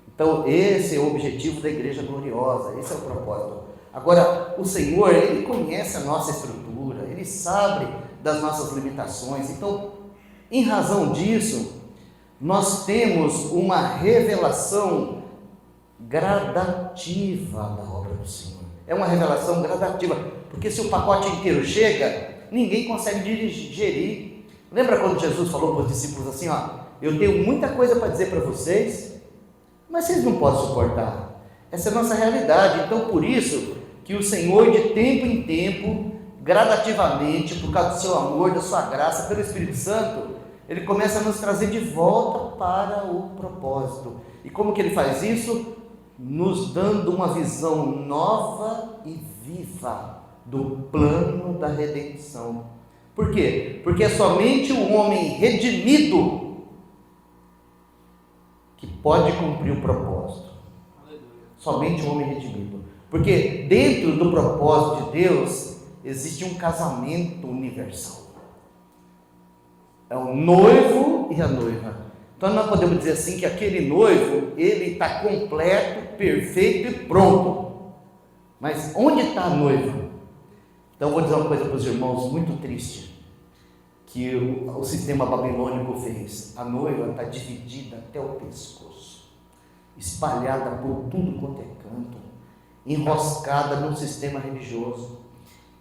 Então esse é o objetivo da igreja gloriosa, esse é o propósito. Agora o Senhor, Ele conhece a nossa estrutura, Ele sabe das nossas limitações. Então, em razão disso, nós temos uma revelação gradativa da obra do Senhor. É uma revelação gradativa, porque se o pacote inteiro chega, ninguém consegue digerir. Lembra quando Jesus falou para os discípulos assim, eu tenho muita coisa para dizer para vocês, mas vocês não podem suportar. Essa é a nossa realidade. Então, por isso que o Senhor, de tempo em tempo, gradativamente, por causa do seu amor, da sua graça, pelo Espírito Santo, Ele começa a nos trazer de volta para o propósito. E como que Ele faz isso? Nos dando uma visão nova e viva do plano da redenção. Por quê? Porque é somente o homem redimido que pode cumprir o propósito. Somente o homem redimido. Porque dentro do propósito de Deus existe um casamento universal. É o noivo e a noiva. Então nós podemos dizer assim que aquele noivo, ele está completo, perfeito e pronto. Mas onde está a noiva? Então eu vou dizer uma coisa para os irmãos muito triste, que o sistema babilônico fez. A noiva está dividida até o pescoço, espalhada por tudo quanto é canto, enroscada num sistema religioso.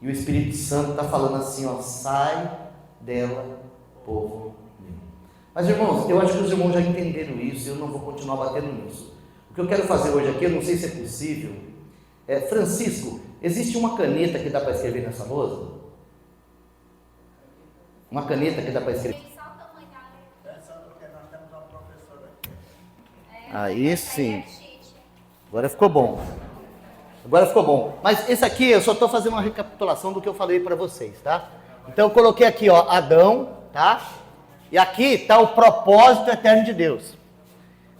E o Espírito Santo está falando assim, sai dela, povo meu. Mas irmãos, eu acho que os irmãos já entenderam isso, eu não vou continuar batendo nisso. O que eu quero fazer hoje aqui, eu não sei se é possível, Francisco, existe uma caneta que dá para escrever nessa lousa? Uma caneta que dá para escrever? Aí sim. Agora ficou bom. Mas esse aqui eu só estou fazendo uma recapitulação do que eu falei para vocês, tá? Então eu coloquei aqui, Adão, tá? E aqui está o propósito eterno de Deus.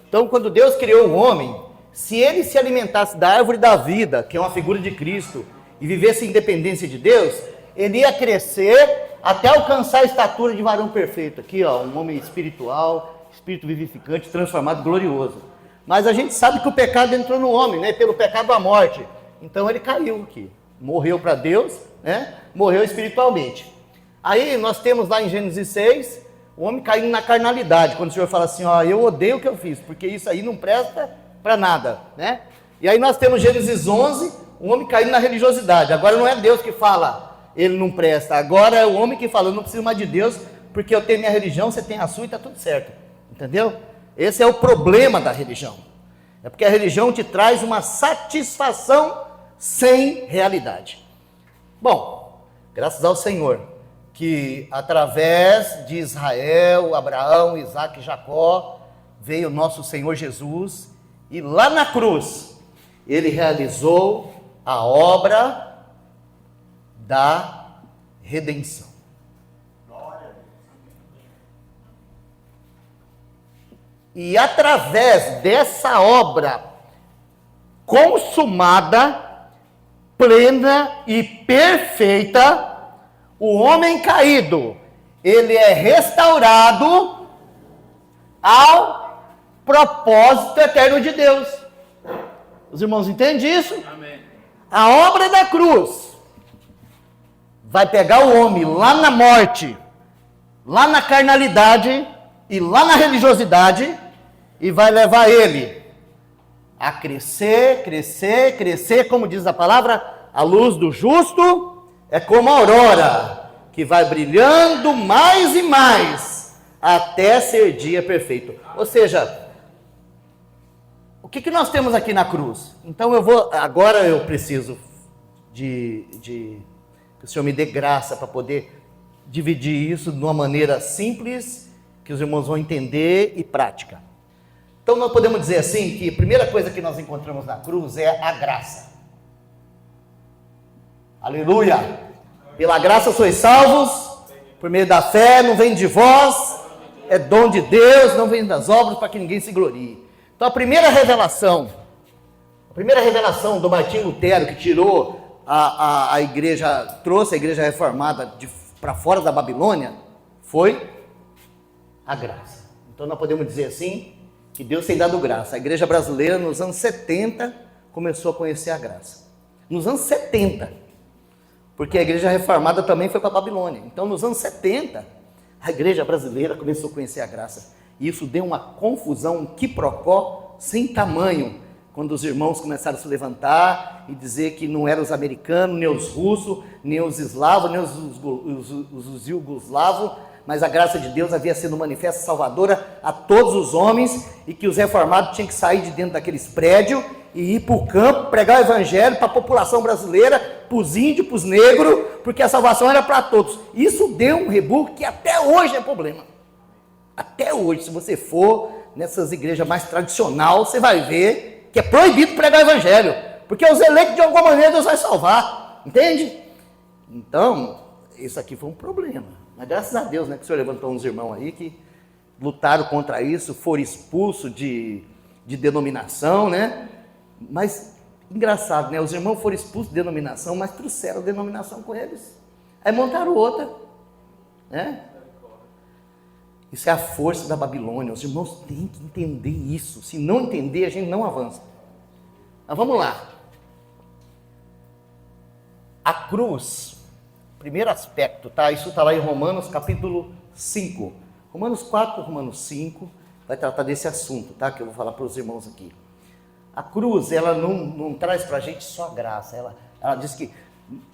Então quando Deus criou o homem, se ele se alimentasse da árvore da vida, que é uma figura de Cristo, e vivesse em dependência de Deus, ele ia crescer até alcançar a estatura de varão perfeito. Aqui, um homem espiritual, espírito vivificante, transformado, glorioso. Mas a gente sabe que o pecado entrou no homem, né? Pelo pecado a morte. Então ele caiu aqui, morreu para Deus, né? Morreu espiritualmente. Aí nós temos lá em Gênesis 6, o homem caindo na carnalidade, quando o Senhor fala assim, eu odeio o que eu fiz, porque isso aí não presta para nada, né? E aí nós temos Gênesis 11, o homem caindo na religiosidade. Agora não é Deus que fala, ele não presta, agora é o homem que fala, eu não preciso mais de Deus, porque eu tenho minha religião, você tem a sua e está tudo certo, entendeu? Esse é o problema da religião, é porque a religião te traz uma satisfação sem realidade. Bom, graças ao Senhor, que através de Israel, Abraão, Isaac e Jacó, veio o nosso Senhor Jesus, e lá na cruz, ele realizou a obra da redenção. E através dessa obra consumada, plena e perfeita, o homem caído, ele é restaurado ao propósito eterno de Deus. Os irmãos entendem isso? Amém. A obra da cruz vai pegar o homem lá na morte, lá na carnalidade e lá na religiosidade e vai levar ele a crescer, crescer, crescer, como diz a palavra, a luz do justo é como a aurora, que vai brilhando mais e mais, até ser dia perfeito. Ou seja, o que nós temos aqui na cruz? Então agora eu preciso que o Senhor me dê graça para poder dividir isso de uma maneira simples, que os irmãos vão entender e prática. Então nós podemos dizer assim, que a primeira coisa que nós encontramos na cruz é a graça. Aleluia! Pela graça sois salvos, por meio da fé, não vem de vós, é dom de Deus, não vem das obras para que ninguém se glorie. Então a primeira revelação do Martim Lutero, que tirou a igreja, trouxe a igreja reformada para fora da Babilônia, foi a graça. Então nós podemos dizer assim, que Deus tem dado graça. A igreja brasileira nos anos 70 começou a conhecer a graça. Nos anos 70, porque a igreja reformada também foi para a Babilônia. Então nos anos 70, a igreja brasileira começou a conhecer a graça. E isso deu uma confusão, um quiprocó sem tamanho, quando os irmãos começaram a se levantar e dizer que não eram os americanos, nem os russos, nem os eslavos, nem os iugoslavos, mas a graça de Deus havia sido manifesta salvadora a todos os homens, e que os reformados tinham que sair de dentro daqueles prédios e ir para o campo, pregar o evangelho para a população brasileira, para os índios, para os negros, porque a salvação era para todos. Isso deu um rebuque que até hoje é problema. Até hoje, se você for nessas igrejas mais tradicionais, você vai ver que é proibido pregar o evangelho, porque os eleitos de alguma maneira Deus vai salvar, entende? Então, isso aqui foi um problema. Mas graças a Deus, né, que o Senhor levantou uns irmãos aí que lutaram contra isso, foram expulsos de denominação, né? Mas, engraçado, né? Os irmãos foram expulsos de denominação, mas trouxeram a denominação com eles. Aí montaram outra, né? Isso é a força da Babilônia. Os irmãos têm que entender isso. Se não entender, a gente não avança. Mas vamos lá. A cruz, primeiro aspecto, tá? Isso está lá em Romanos capítulo 5. Romanos 4, Romanos 5, vai tratar desse assunto, tá? Que eu vou falar para os irmãos aqui. A cruz, ela não traz para a gente só a graça. Ela diz que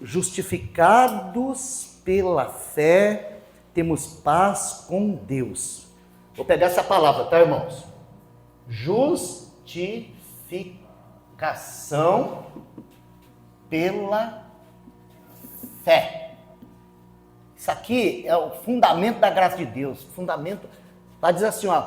justificados pela fé, temos paz com Deus. Vou pegar essa palavra, tá, irmãos? Justificação pela fé. Isso aqui é o fundamento da graça de Deus. Fundamento, vai dizer assim, ó,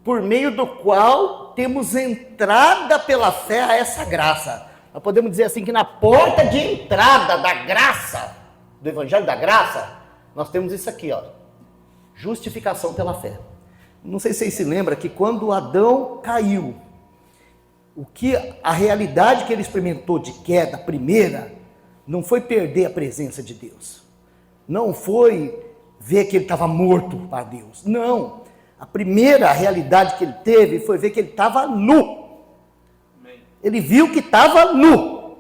por meio do qual temos entrada pela fé a essa graça. Nós podemos dizer assim que na porta de entrada da graça, do Evangelho da Graça, nós temos isso aqui, ó, justificação pela fé. Não sei se vocês se lembram que quando Adão caiu, a realidade que ele experimentou de queda primeira, não foi perder a presença de Deus, não foi ver que ele estava morto para Deus, não. A primeira realidade que ele teve foi ver que ele estava nu. Ele viu que estava nu.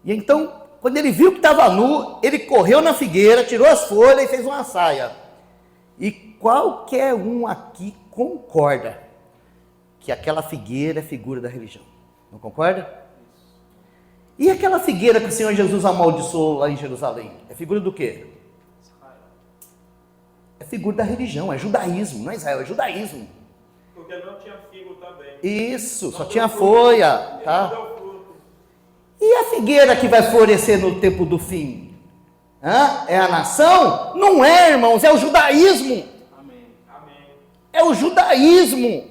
E então, quando ele viu que estava nu, ele correu na figueira, tirou as folhas e fez uma saia. E qualquer um aqui concorda que aquela figueira é figura da religião. Não concorda? E aquela figueira que o Senhor Jesus amaldiçoou lá em Jerusalém? É figura do quê? É figura da religião, é judaísmo, não é Israel, é judaísmo. Porque não tinha figo também. Isso, só tinha folha, tá? E a figueira que vai florescer no tempo do fim? É a nação? Não é, irmãos, é o judaísmo. Amém. É o judaísmo.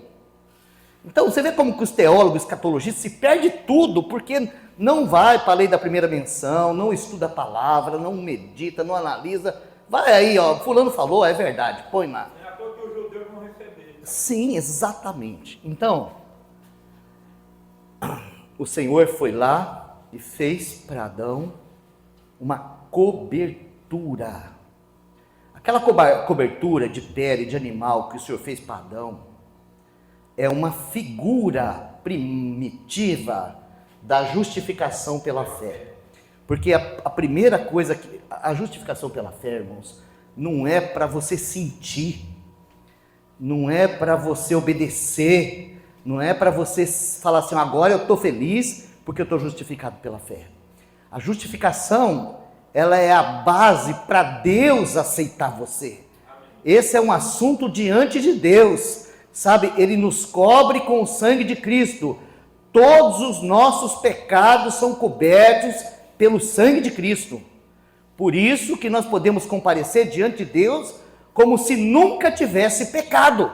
Então você vê como que os teólogos, escatologistas se perdem tudo, porque não vai para a lei da primeira menção, não estuda a palavra, não medita, não analisa. Vai aí, ó, fulano falou, é verdade, põe lá. É a toa que os judeus vão receber. Sim, exatamente. Então, o Senhor foi lá e fez para Adão uma cobertura. Aquela cobertura de pele de animal que o Senhor fez para Adão é uma figura primitiva da justificação pela fé. Porque a primeira coisa, a justificação pela fé, irmãos, não é para você sentir, não é para você obedecer, não é para você falar assim, agora eu estou feliz porque eu estou justificado pela fé. A justificação, ela é a base para Deus aceitar você. Esse é um assunto diante de Deus, sabe? Ele nos cobre com o sangue de Cristo. Todos os nossos pecados são cobertos pelo sangue de Cristo. Por isso que nós podemos comparecer diante de Deus como se nunca tivesse pecado.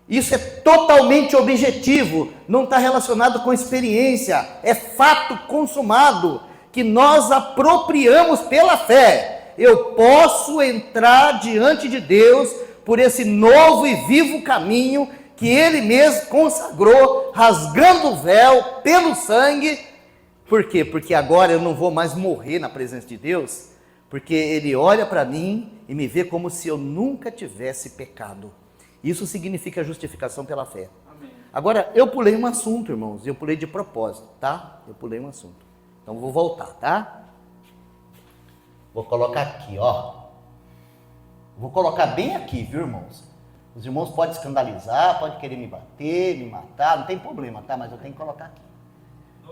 Isso é totalmente objetivo, não está relacionado com experiência, é fato consumado, que nós apropriamos pela fé. Eu posso entrar diante de Deus por esse novo e vivo caminho que Ele mesmo consagrou, rasgando o véu pelo sangue. Por quê? Porque agora eu não vou mais morrer na presença de Deus, porque Ele olha para mim e me vê como se eu nunca tivesse pecado. Isso significa justificação pela fé. Amém. Agora, eu pulei um assunto, irmãos, eu pulei de propósito, tá? Eu pulei um assunto. Então, vou voltar, tá? Vou colocar aqui, ó. Vou colocar bem aqui, viu, irmãos? Os irmãos podem escandalizar, podem querer me bater, me matar, não tem problema, tá? Mas eu tenho que colocar aqui.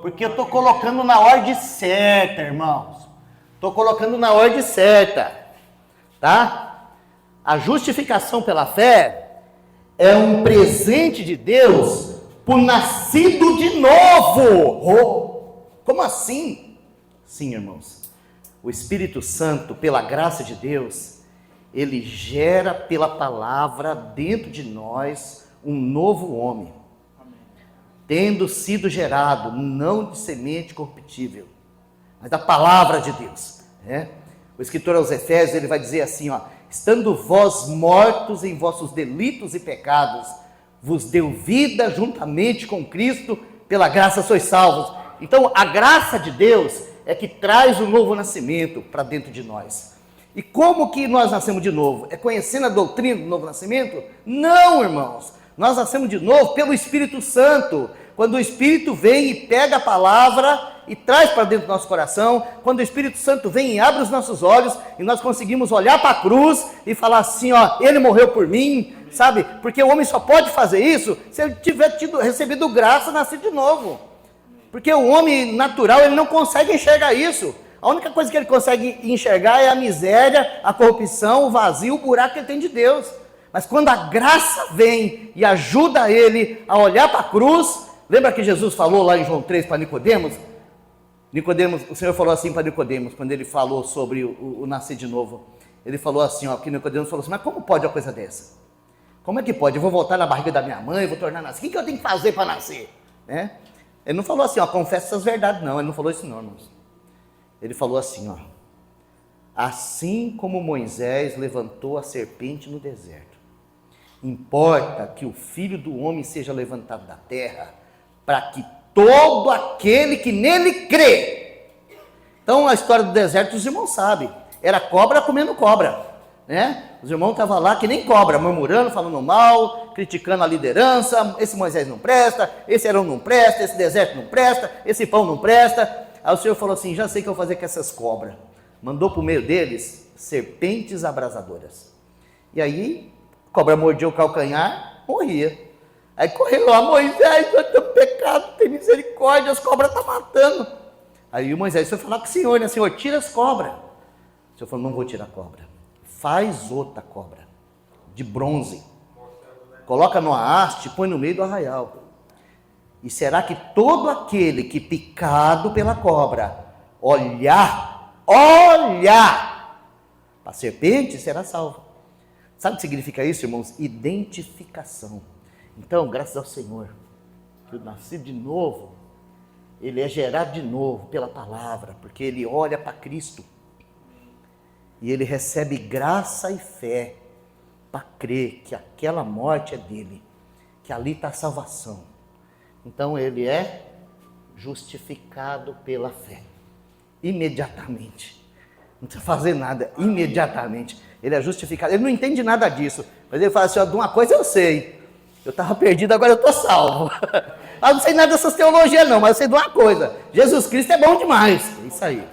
Porque eu estou colocando na ordem certa, irmãos. Estou colocando na ordem certa, tá? A justificação pela fé é um presente de Deus por nascido de novo. Oh, como assim? Sim, irmãos. O Espírito Santo, pela graça de Deus, ele gera pela palavra dentro de nós um novo homem. Tendo sido gerado, não de semente corruptível, mas da palavra de Deus. Né? O escritor aos Efésios, ele vai dizer assim, ó, estando vós mortos em vossos delitos e pecados, vos deu vida juntamente com Cristo, pela graça sois salvos. Então, a graça de Deus é que traz o novo nascimento para dentro de nós. E como que nós nascemos de novo? É conhecendo a doutrina do novo nascimento? Não, irmãos. Nós nascemos de novo pelo Espírito Santo. Quando o Espírito vem e pega a palavra e traz para dentro do nosso coração, quando o Espírito Santo vem e abre os nossos olhos e nós conseguimos olhar para a cruz e falar assim, ó, ele morreu por mim, sabe? Porque o homem só pode fazer isso se ele tiver recebido graça, nascido de novo. Porque o homem natural, ele não consegue enxergar isso. A única coisa que ele consegue enxergar é a miséria, a corrupção, o vazio, o buraco que ele tem de Deus. Mas quando a graça vem e ajuda ele a olhar para a cruz, lembra que Jesus falou lá em João 3 para Nicodemos? Nicodemos, o Senhor falou assim para Nicodemos, quando ele falou sobre o nascer de novo. Ele falou assim, ó, que Nicodemos falou assim, mas como pode uma coisa dessa? Como é que pode? Eu vou voltar na barriga da minha mãe, vou tornar a nascer. O que eu tenho que fazer para nascer? Né? Ele não falou assim, ó, confessa essas verdades, não. Ele não falou isso não, irmãos. Ele falou assim, ó, assim como Moisés levantou a serpente no deserto, importa que o Filho do Homem seja levantado da terra, para que todo aquele que nele crê. Então a história do deserto os irmãos sabem, era cobra comendo cobra, né? Os irmãos estavam lá que nem cobra, murmurando, falando mal, criticando a liderança, esse Moisés não presta, esse Arão não presta, esse deserto não presta, esse pão não presta. Aí o Senhor falou assim, já sei o que eu vou fazer com essas cobras. Mandou para o meio deles serpentes abrasadoras. E aí, a cobra mordia o calcanhar, morria. Aí correu lá, Moisés, eu tenho pecado, tem misericórdia, as cobras estão matando. Aí o Moisés foi falar com o Senhor, né? Senhor, tira as cobras. O Senhor falou, não vou tirar a cobra. Faz outra cobra, de bronze. Coloca numa haste, põe no meio do arraial. E será que todo aquele que picado pela cobra, olhar para a serpente, será salvo. Sabe o que significa isso, irmãos? Identificação. Então, graças ao Senhor, que o nascido de novo, ele é gerado de novo pela palavra, porque ele olha para Cristo. E ele recebe graça e fé para crer que aquela morte é dele, que ali está a salvação. Então ele é justificado pela fé, imediatamente. Não precisa fazer nada, imediatamente. Ele é justificado, ele não entende nada disso, mas ele fala assim, ó, de uma coisa eu sei, eu estava perdido, agora eu estou salvo. Eu não sei nada dessas teologias não, mas eu sei de uma coisa, Jesus Cristo é bom demais, é isso aí.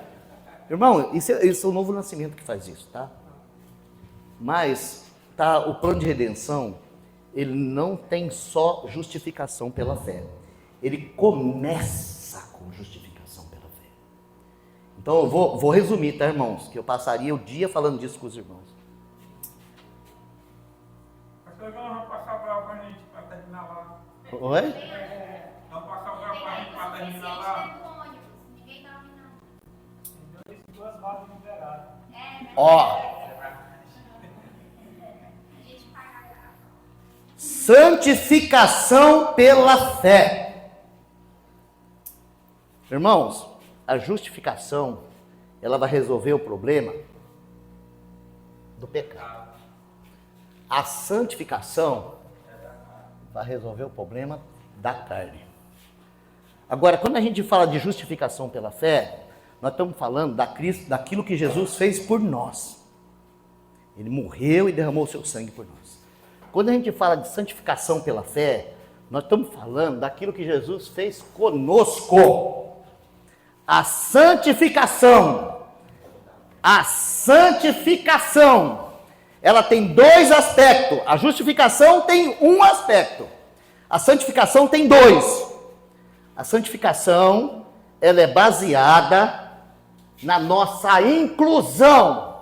Irmão, isso é o novo nascimento que faz isso, tá? Mas, tá, o plano de redenção, ele não tem só justificação pela fé. Ele começa com justificação pela fé. Então, eu vou resumir, tá, irmãos? Que eu passaria o dia falando disso com os irmãos. Pastor, vamos passar para a gente para terminar lá. Oi? Vamos passar para a gente para terminar lá. Ó, santificação pela fé. Irmãos, a justificação, ela vai resolver o problema do pecado. A santificação vai resolver o problema da carne. Agora, quando a gente fala de justificação pela fé, nós estamos falando daquilo que Jesus fez por nós. Ele morreu e derramou o seu sangue por nós. Quando a gente fala de santificação pela fé, nós estamos falando daquilo que Jesus fez conosco. A santificação ela tem dois aspectos. A justificação tem um aspecto. A santificação tem dois. A santificação, ela é baseada na nossa inclusão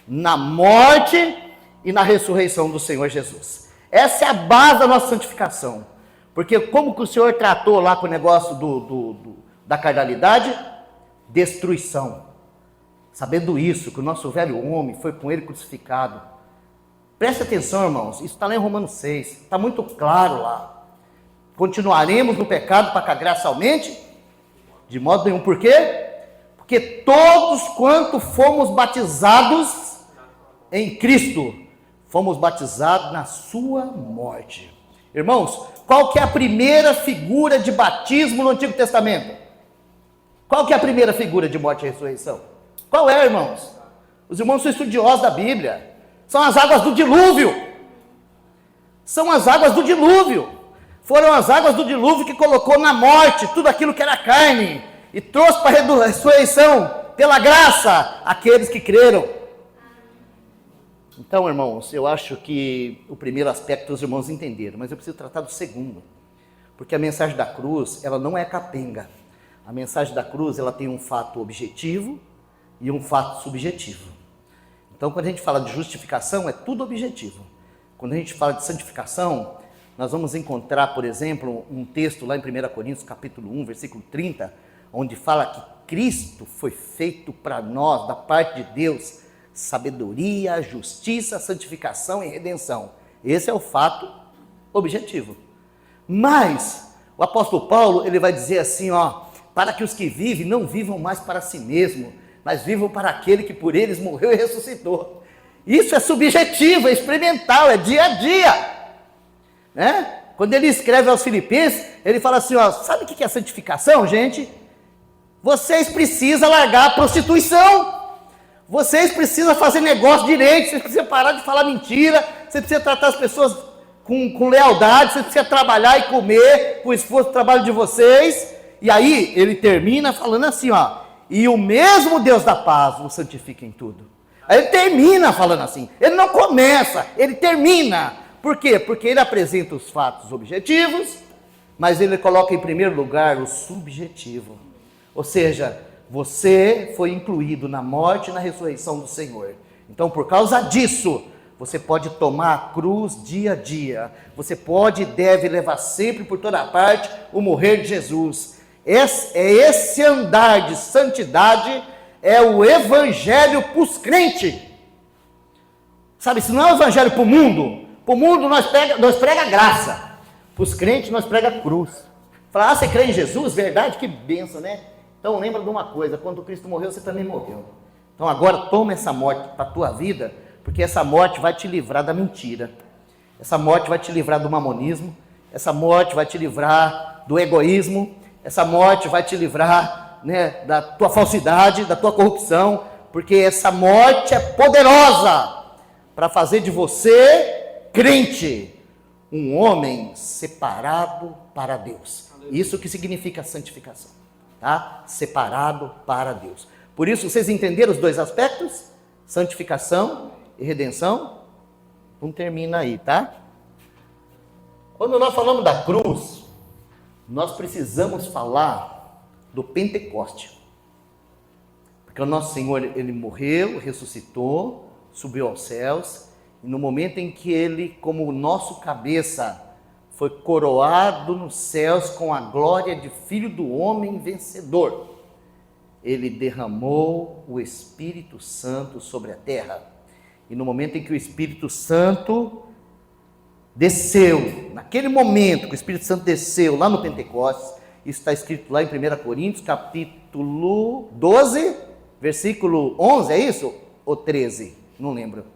na morte e na ressurreição do Senhor Jesus. Essa é a base da nossa santificação. Porque como que o Senhor tratou lá com o negócio da carnalidade? Destruição. Sabendo isso, que o nosso velho homem foi com ele crucificado. Preste atenção, irmãos, isso está lá em Romanos 6, está muito claro lá. Continuaremos no pecado para que a graça aumente? De modo nenhum. Por quê? Porque todos quanto fomos batizados em Cristo, fomos batizados na sua morte. Irmãos, qual que é a primeira figura de batismo no Antigo Testamento? Qual que é a primeira figura de morte e ressurreição? Qual é, irmãos? Os irmãos são estudiosos da Bíblia. São as águas do dilúvio. São as águas do dilúvio. Foram as águas do dilúvio que colocou na morte tudo aquilo que era carne e trouxe para a ressurreição, pela graça, aqueles que creram. Então, irmãos, eu acho que o primeiro aspecto os irmãos entenderam, mas eu preciso tratar do segundo. Porque a mensagem da cruz, ela não é capenga. A mensagem da cruz, ela tem um fato objetivo e um fato subjetivo. Então, quando a gente fala de justificação, é tudo objetivo. Quando a gente fala de santificação, nós vamos encontrar, por exemplo, um texto lá em 1 Coríntios, capítulo 1, versículo 30, onde fala que Cristo foi feito para nós, da parte de Deus, sabedoria, justiça, santificação e redenção. Esse é o fato objetivo. Mas, o apóstolo Paulo, ele vai dizer assim, para que os que vivem não vivam mais para si mesmo, mas vivam para aquele que por eles morreu e ressuscitou. Isso é subjetivo, é experimental, é dia a dia. Né? Quando ele escreve aos Filipenses, ele fala assim, sabe o que é santificação, gente? Vocês precisam largar a prostituição. Vocês precisam fazer negócio direito, vocês precisam parar de falar mentira, vocês precisam tratar as pessoas com lealdade, vocês precisam trabalhar e comer com o esforço do trabalho de vocês. E aí ele termina falando assim, e o mesmo Deus da paz vos santifica em tudo. Aí ele termina falando assim, ele não começa, ele termina. Por quê? Porque ele apresenta os fatos objetivos, mas ele coloca em primeiro lugar o subjetivo. Ou seja, você foi incluído na morte e na ressurreição do Senhor. Então, por causa disso, você pode tomar a cruz dia a dia. Você pode e deve levar sempre por toda parte o morrer de Jesus. Esse andar de santidade é o evangelho para os crentes. Sabe, se não é o evangelho para o mundo nós prega graça. Para os crentes nós prega cruz. Fala, você crê em Jesus? Verdade? Que bênção, né? Então lembra de uma coisa, quando Cristo morreu, você também morreu. Então agora toma essa morte para a tua vida, porque essa morte vai te livrar da mentira. Essa morte vai te livrar do mamonismo. Essa morte vai te livrar do egoísmo. Essa morte vai te livrar, né, da tua falsidade, da tua corrupção. Porque essa morte é poderosa para fazer de você, crente, um homem separado para Deus. Isso que significa santificação. Tá? Separado para Deus. Por isso, vocês entenderam os dois aspectos? Santificação e redenção? Não termina aí, tá? Quando nós falamos da cruz, nós precisamos falar do Pentecoste. Porque o nosso Senhor, ele morreu, ressuscitou, subiu aos céus, e no momento em que ele, como o nosso cabeça, foi coroado nos céus com a glória de Filho do Homem vencedor, ele derramou o Espírito Santo sobre a terra. E no momento em que o Espírito Santo desceu, naquele momento que o Espírito Santo desceu lá no Pentecostes, isso está escrito lá em 1 Coríntios, capítulo 12, versículo 11, é isso? Ou 13? Não lembro.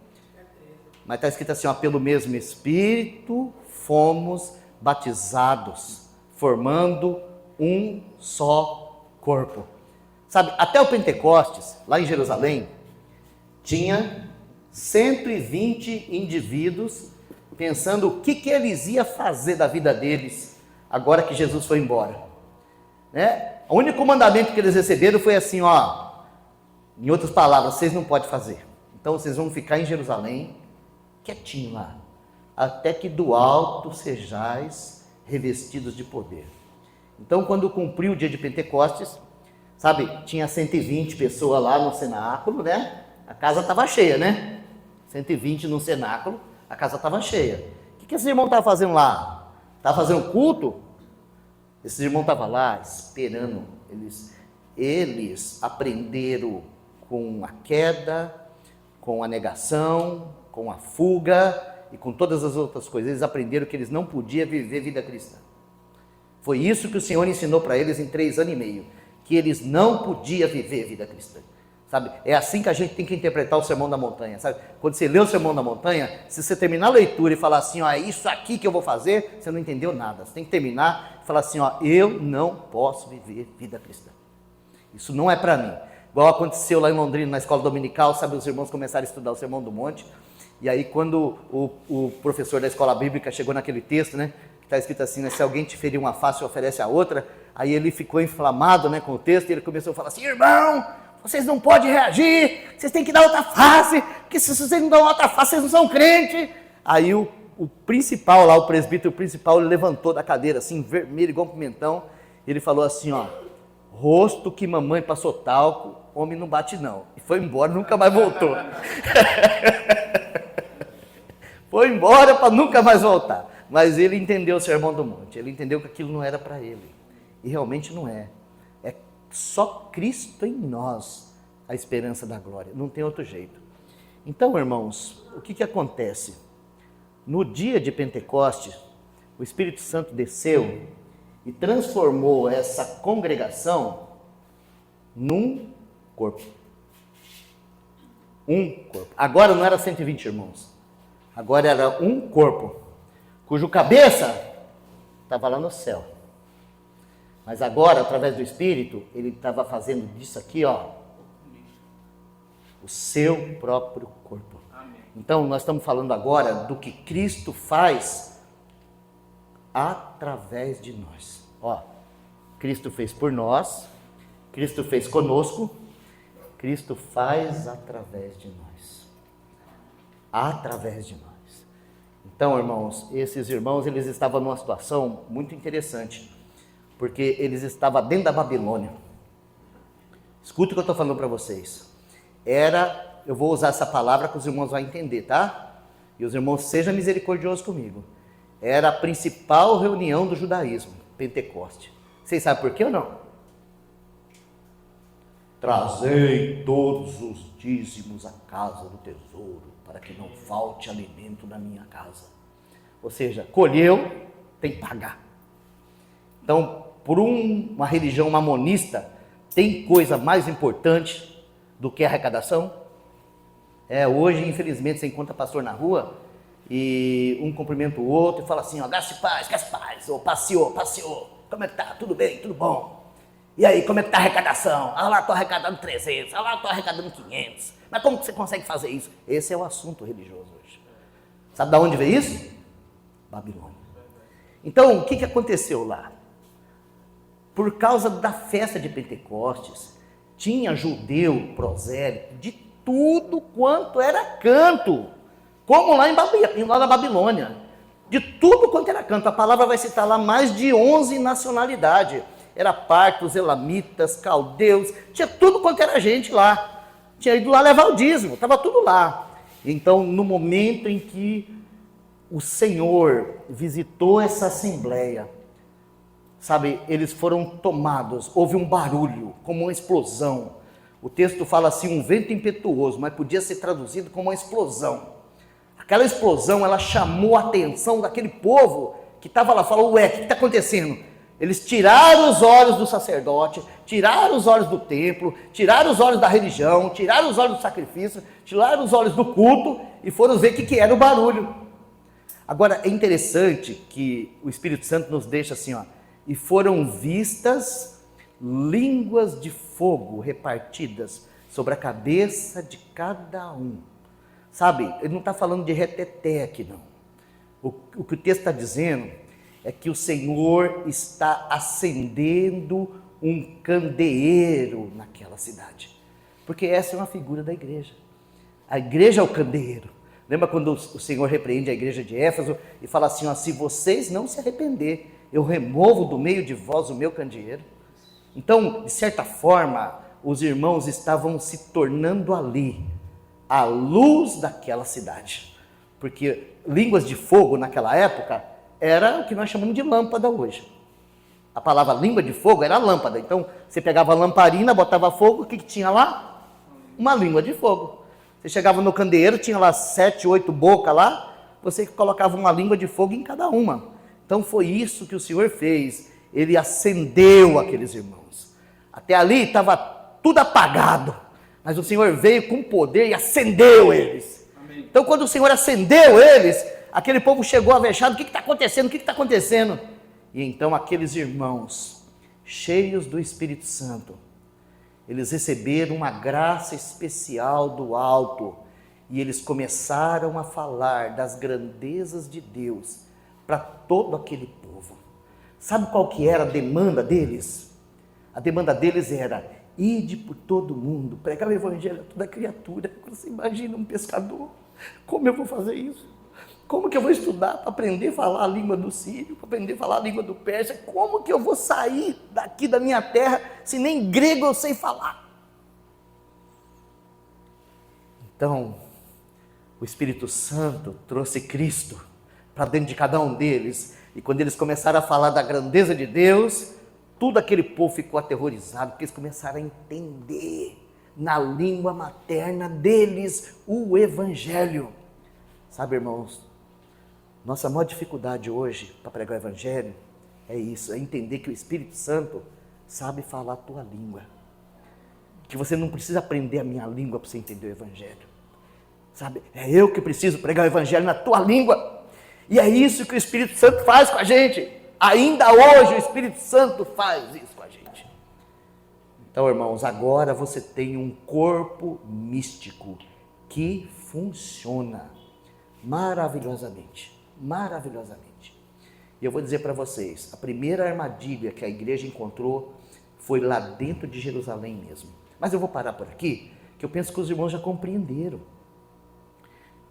Mas está escrito assim, pelo mesmo Espírito fomos batizados, formando um só corpo. Sabe, até o Pentecostes, lá em Jerusalém, tinha 120 indivíduos pensando o que eles iam fazer da vida deles, agora que Jesus foi embora. Né? O único mandamento que eles receberam foi assim, em outras palavras, vocês não podem fazer. Então vocês vão ficar em Jerusalém, quietinho lá. Até que do alto sejais revestidos de poder. Então, quando cumpriu o dia de Pentecostes, sabe, tinha 120 pessoas lá no cenáculo, né? A casa estava cheia, né? 120 no cenáculo, a casa estava cheia. O que esses irmãos estavam fazendo lá? Estavam fazendo culto? Esses irmãos estavam lá esperando. Eles aprenderam com a queda, com a negação, com a fuga e com todas as outras coisas. Eles aprenderam que eles não podiam viver vida cristã. Foi isso que o Senhor ensinou para eles em 3 anos e meio, que eles não podiam viver vida cristã. Sabe? É assim que a gente tem que interpretar o Sermão da Montanha, sabe? Quando você lê o Sermão da Montanha, se você terminar a leitura e falar assim, ó, é isso aqui que eu vou fazer, você não entendeu nada. Você tem que terminar e falar assim, ó, eu não posso viver vida cristã. Isso não é para mim. Igual aconteceu lá em Londrina, na escola dominical, sabe? Os irmãos começaram a estudar o Sermão do Monte, e aí quando o professor da escola bíblica chegou naquele texto, né? Que está escrito assim, né? Se alguém te ferir uma face, oferece a outra. Aí ele ficou inflamado, né, com o texto, e ele começou a falar assim, irmão, vocês não podem reagir, vocês têm que dar outra face, porque se vocês não dão outra face, vocês não são crentes. Aí o principal lá, o presbítero principal, ele levantou da cadeira, assim, vermelho, igual um pimentão, e ele falou assim, ó, rosto que mamãe passou talco, homem não bate não. E foi embora, nunca mais voltou. Foi embora para nunca mais voltar. Mas ele entendeu o Sermão do Monte, ele entendeu que aquilo não era para ele. E realmente não é. É só Cristo em nós a esperança da glória. Não tem outro jeito. Então, irmãos, o que acontece? No dia de Pentecostes, o Espírito Santo desceu e transformou essa congregação num corpo. Um corpo. Agora não era 120 irmãos. Agora era um corpo, cujo cabeça estava lá no céu. Mas agora, através do Espírito, ele estava fazendo disso aqui, ó, o seu próprio corpo. Amém. Então, nós estamos falando agora do que Cristo faz através de nós. Ó, Cristo fez por nós, Cristo fez conosco, Cristo faz através de nós. Através de nós. Então, irmãos, esses irmãos, eles estavam numa situação muito interessante. Porque eles estavam dentro da Babilônia. Escuta o que eu estou falando para vocês. Eu vou usar essa palavra que os irmãos vão entender, tá? E os irmãos, sejam misericordiosos comigo. Era a principal reunião do judaísmo, Pentecoste. Vocês sabem por quê ou não? Trazei todos os dízimos à casa do tesouro, para que não falte alimento na minha casa. Ou seja, colheu, tem que pagar. Então, por uma religião mamonista, tem coisa mais importante do que a arrecadação? Hoje, infelizmente, você encontra pastor na rua e um cumprimenta o outro e fala assim, ó, graça e paz, ou passeou, como é que tá? Tudo bem, tudo bom? E aí, como é que tá a arrecadação? Ah lá, estou arrecadando 300, ah lá, estou arrecadando 500. Mas como que você consegue fazer isso? Esse é o assunto religioso hoje. Sabe de onde veio isso? Babilônia. Então, o que aconteceu lá? Por causa da festa de Pentecostes, tinha judeu prosélito de tudo quanto era canto, como lá na Babilônia, de tudo quanto era canto. A palavra vai citar lá mais de 11 nacionalidades. Era partos, elamitas, caldeus, tinha tudo quanto era gente lá. Tinha ido lá levar o dízimo, estava tudo lá. Então, no momento em que o Senhor visitou essa assembleia, sabe, eles foram tomados, houve um barulho, como uma explosão. O texto fala assim, um vento impetuoso, mas podia ser traduzido como uma explosão. Aquela explosão, ela chamou a atenção daquele povo que estava lá, falou, ué, o que está acontecendo? Eles tiraram os olhos do sacerdote, tiraram os olhos do templo, tiraram os olhos da religião, tiraram os olhos do sacrifício, tiraram os olhos do culto e foram ver o que era o barulho. Agora, é interessante que o Espírito Santo nos deixa assim, ó, e foram vistas línguas de fogo repartidas sobre a cabeça de cada um. Sabe, ele não está falando de reteté aqui não. O que o texto está dizendo é que o Senhor está acendendo um candeeiro naquela cidade. Porque essa é uma figura da igreja. A igreja é o candeeiro. Lembra quando o Senhor repreende a igreja de Éfeso e fala assim, ó, se vocês não se arrepender, eu removo do meio de vós o meu candeeiro. Então, de certa forma, os irmãos estavam se tornando ali a luz daquela cidade. Porque línguas de fogo naquela época era o que nós chamamos de lâmpada hoje. A palavra língua de fogo era lâmpada. Então, você pegava a lamparina, botava fogo, o que tinha lá? Uma língua de fogo. Você chegava no candeeiro, tinha lá 7, 8 bocas lá, você colocava uma língua de fogo em cada uma. Então foi isso que o Senhor fez. Ele acendeu aqueles irmãos. Até ali estava tudo apagado, mas o Senhor veio com poder e acendeu eles. Amém. Então quando o Senhor acendeu eles, aquele povo chegou avexado, o que está acontecendo? O que está acontecendo? E então aqueles irmãos, cheios do Espírito Santo, eles receberam uma graça especial do alto e eles começaram a falar das grandezas de Deus para todo aquele povo. Sabe qual que era a demanda deles? A demanda deles era, ide por todo mundo, pregar o evangelho a toda criatura. Você imagina um pescador, como eu vou fazer isso? Como que eu vou estudar para aprender a falar a língua do sírio, para aprender a falar a língua do persa? Como que eu vou sair daqui da minha terra se nem grego eu sei falar? Então, o Espírito Santo trouxe Cristo para dentro de cada um deles. E quando eles começaram a falar da grandeza de Deus, todo aquele povo ficou aterrorizado, porque eles começaram a entender na língua materna deles o Evangelho. Sabe, irmãos, nossa maior dificuldade hoje para pregar o Evangelho é isso, é entender que o Espírito Santo sabe falar a tua língua. Que você não precisa aprender a minha língua para você entender o Evangelho. Sabe, é eu que preciso pregar o Evangelho na tua língua. E é isso que o Espírito Santo faz com a gente. Ainda hoje o Espírito Santo faz isso com a gente. Então, irmãos, agora você tem um corpo místico que funciona maravilhosamente. Maravilhosamente. E eu vou dizer para vocês, a primeira armadilha que a igreja encontrou foi lá dentro de Jerusalém mesmo. Mas eu vou parar por aqui, que eu penso que os irmãos já compreenderam.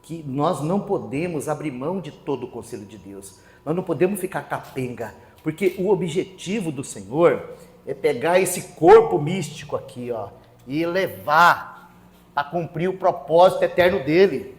Que nós não podemos abrir mão de todo o conselho de Deus. Nós não podemos ficar capenga, porque o objetivo do Senhor é pegar esse corpo místico aqui, ó, e levar a cumprir o propósito eterno dele.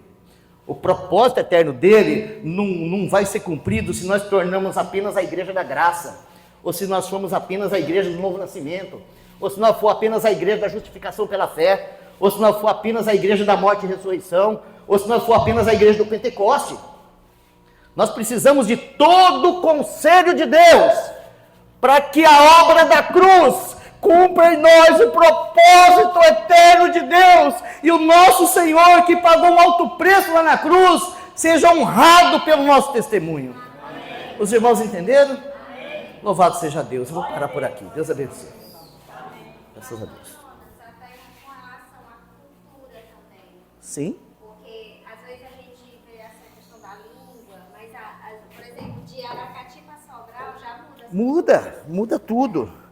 O propósito eterno dele não vai ser cumprido se nós tornamos apenas a igreja da graça, ou se nós formos apenas a igreja do novo nascimento, ou se nós for apenas a igreja da justificação pela fé, ou se nós for apenas a igreja da morte e ressurreição, ou se nós for apenas a igreja do Pentecoste. Nós precisamos de todo o conselho de Deus, para que a obra da cruz cumpra em nós o propósito eterno de Deus, e o nosso Senhor, que pagou um alto preço lá na cruz, seja honrado pelo nosso testemunho. Amém. Os irmãos entenderam? Amém. Louvado seja Deus. Eu vou parar por aqui. Deus abençoe. Amém. Graças a Deus. Sim. Porque às vezes a gente vê essa questão da língua, mas por exemplo, de Aracati para Sobral já muda. Muda tudo.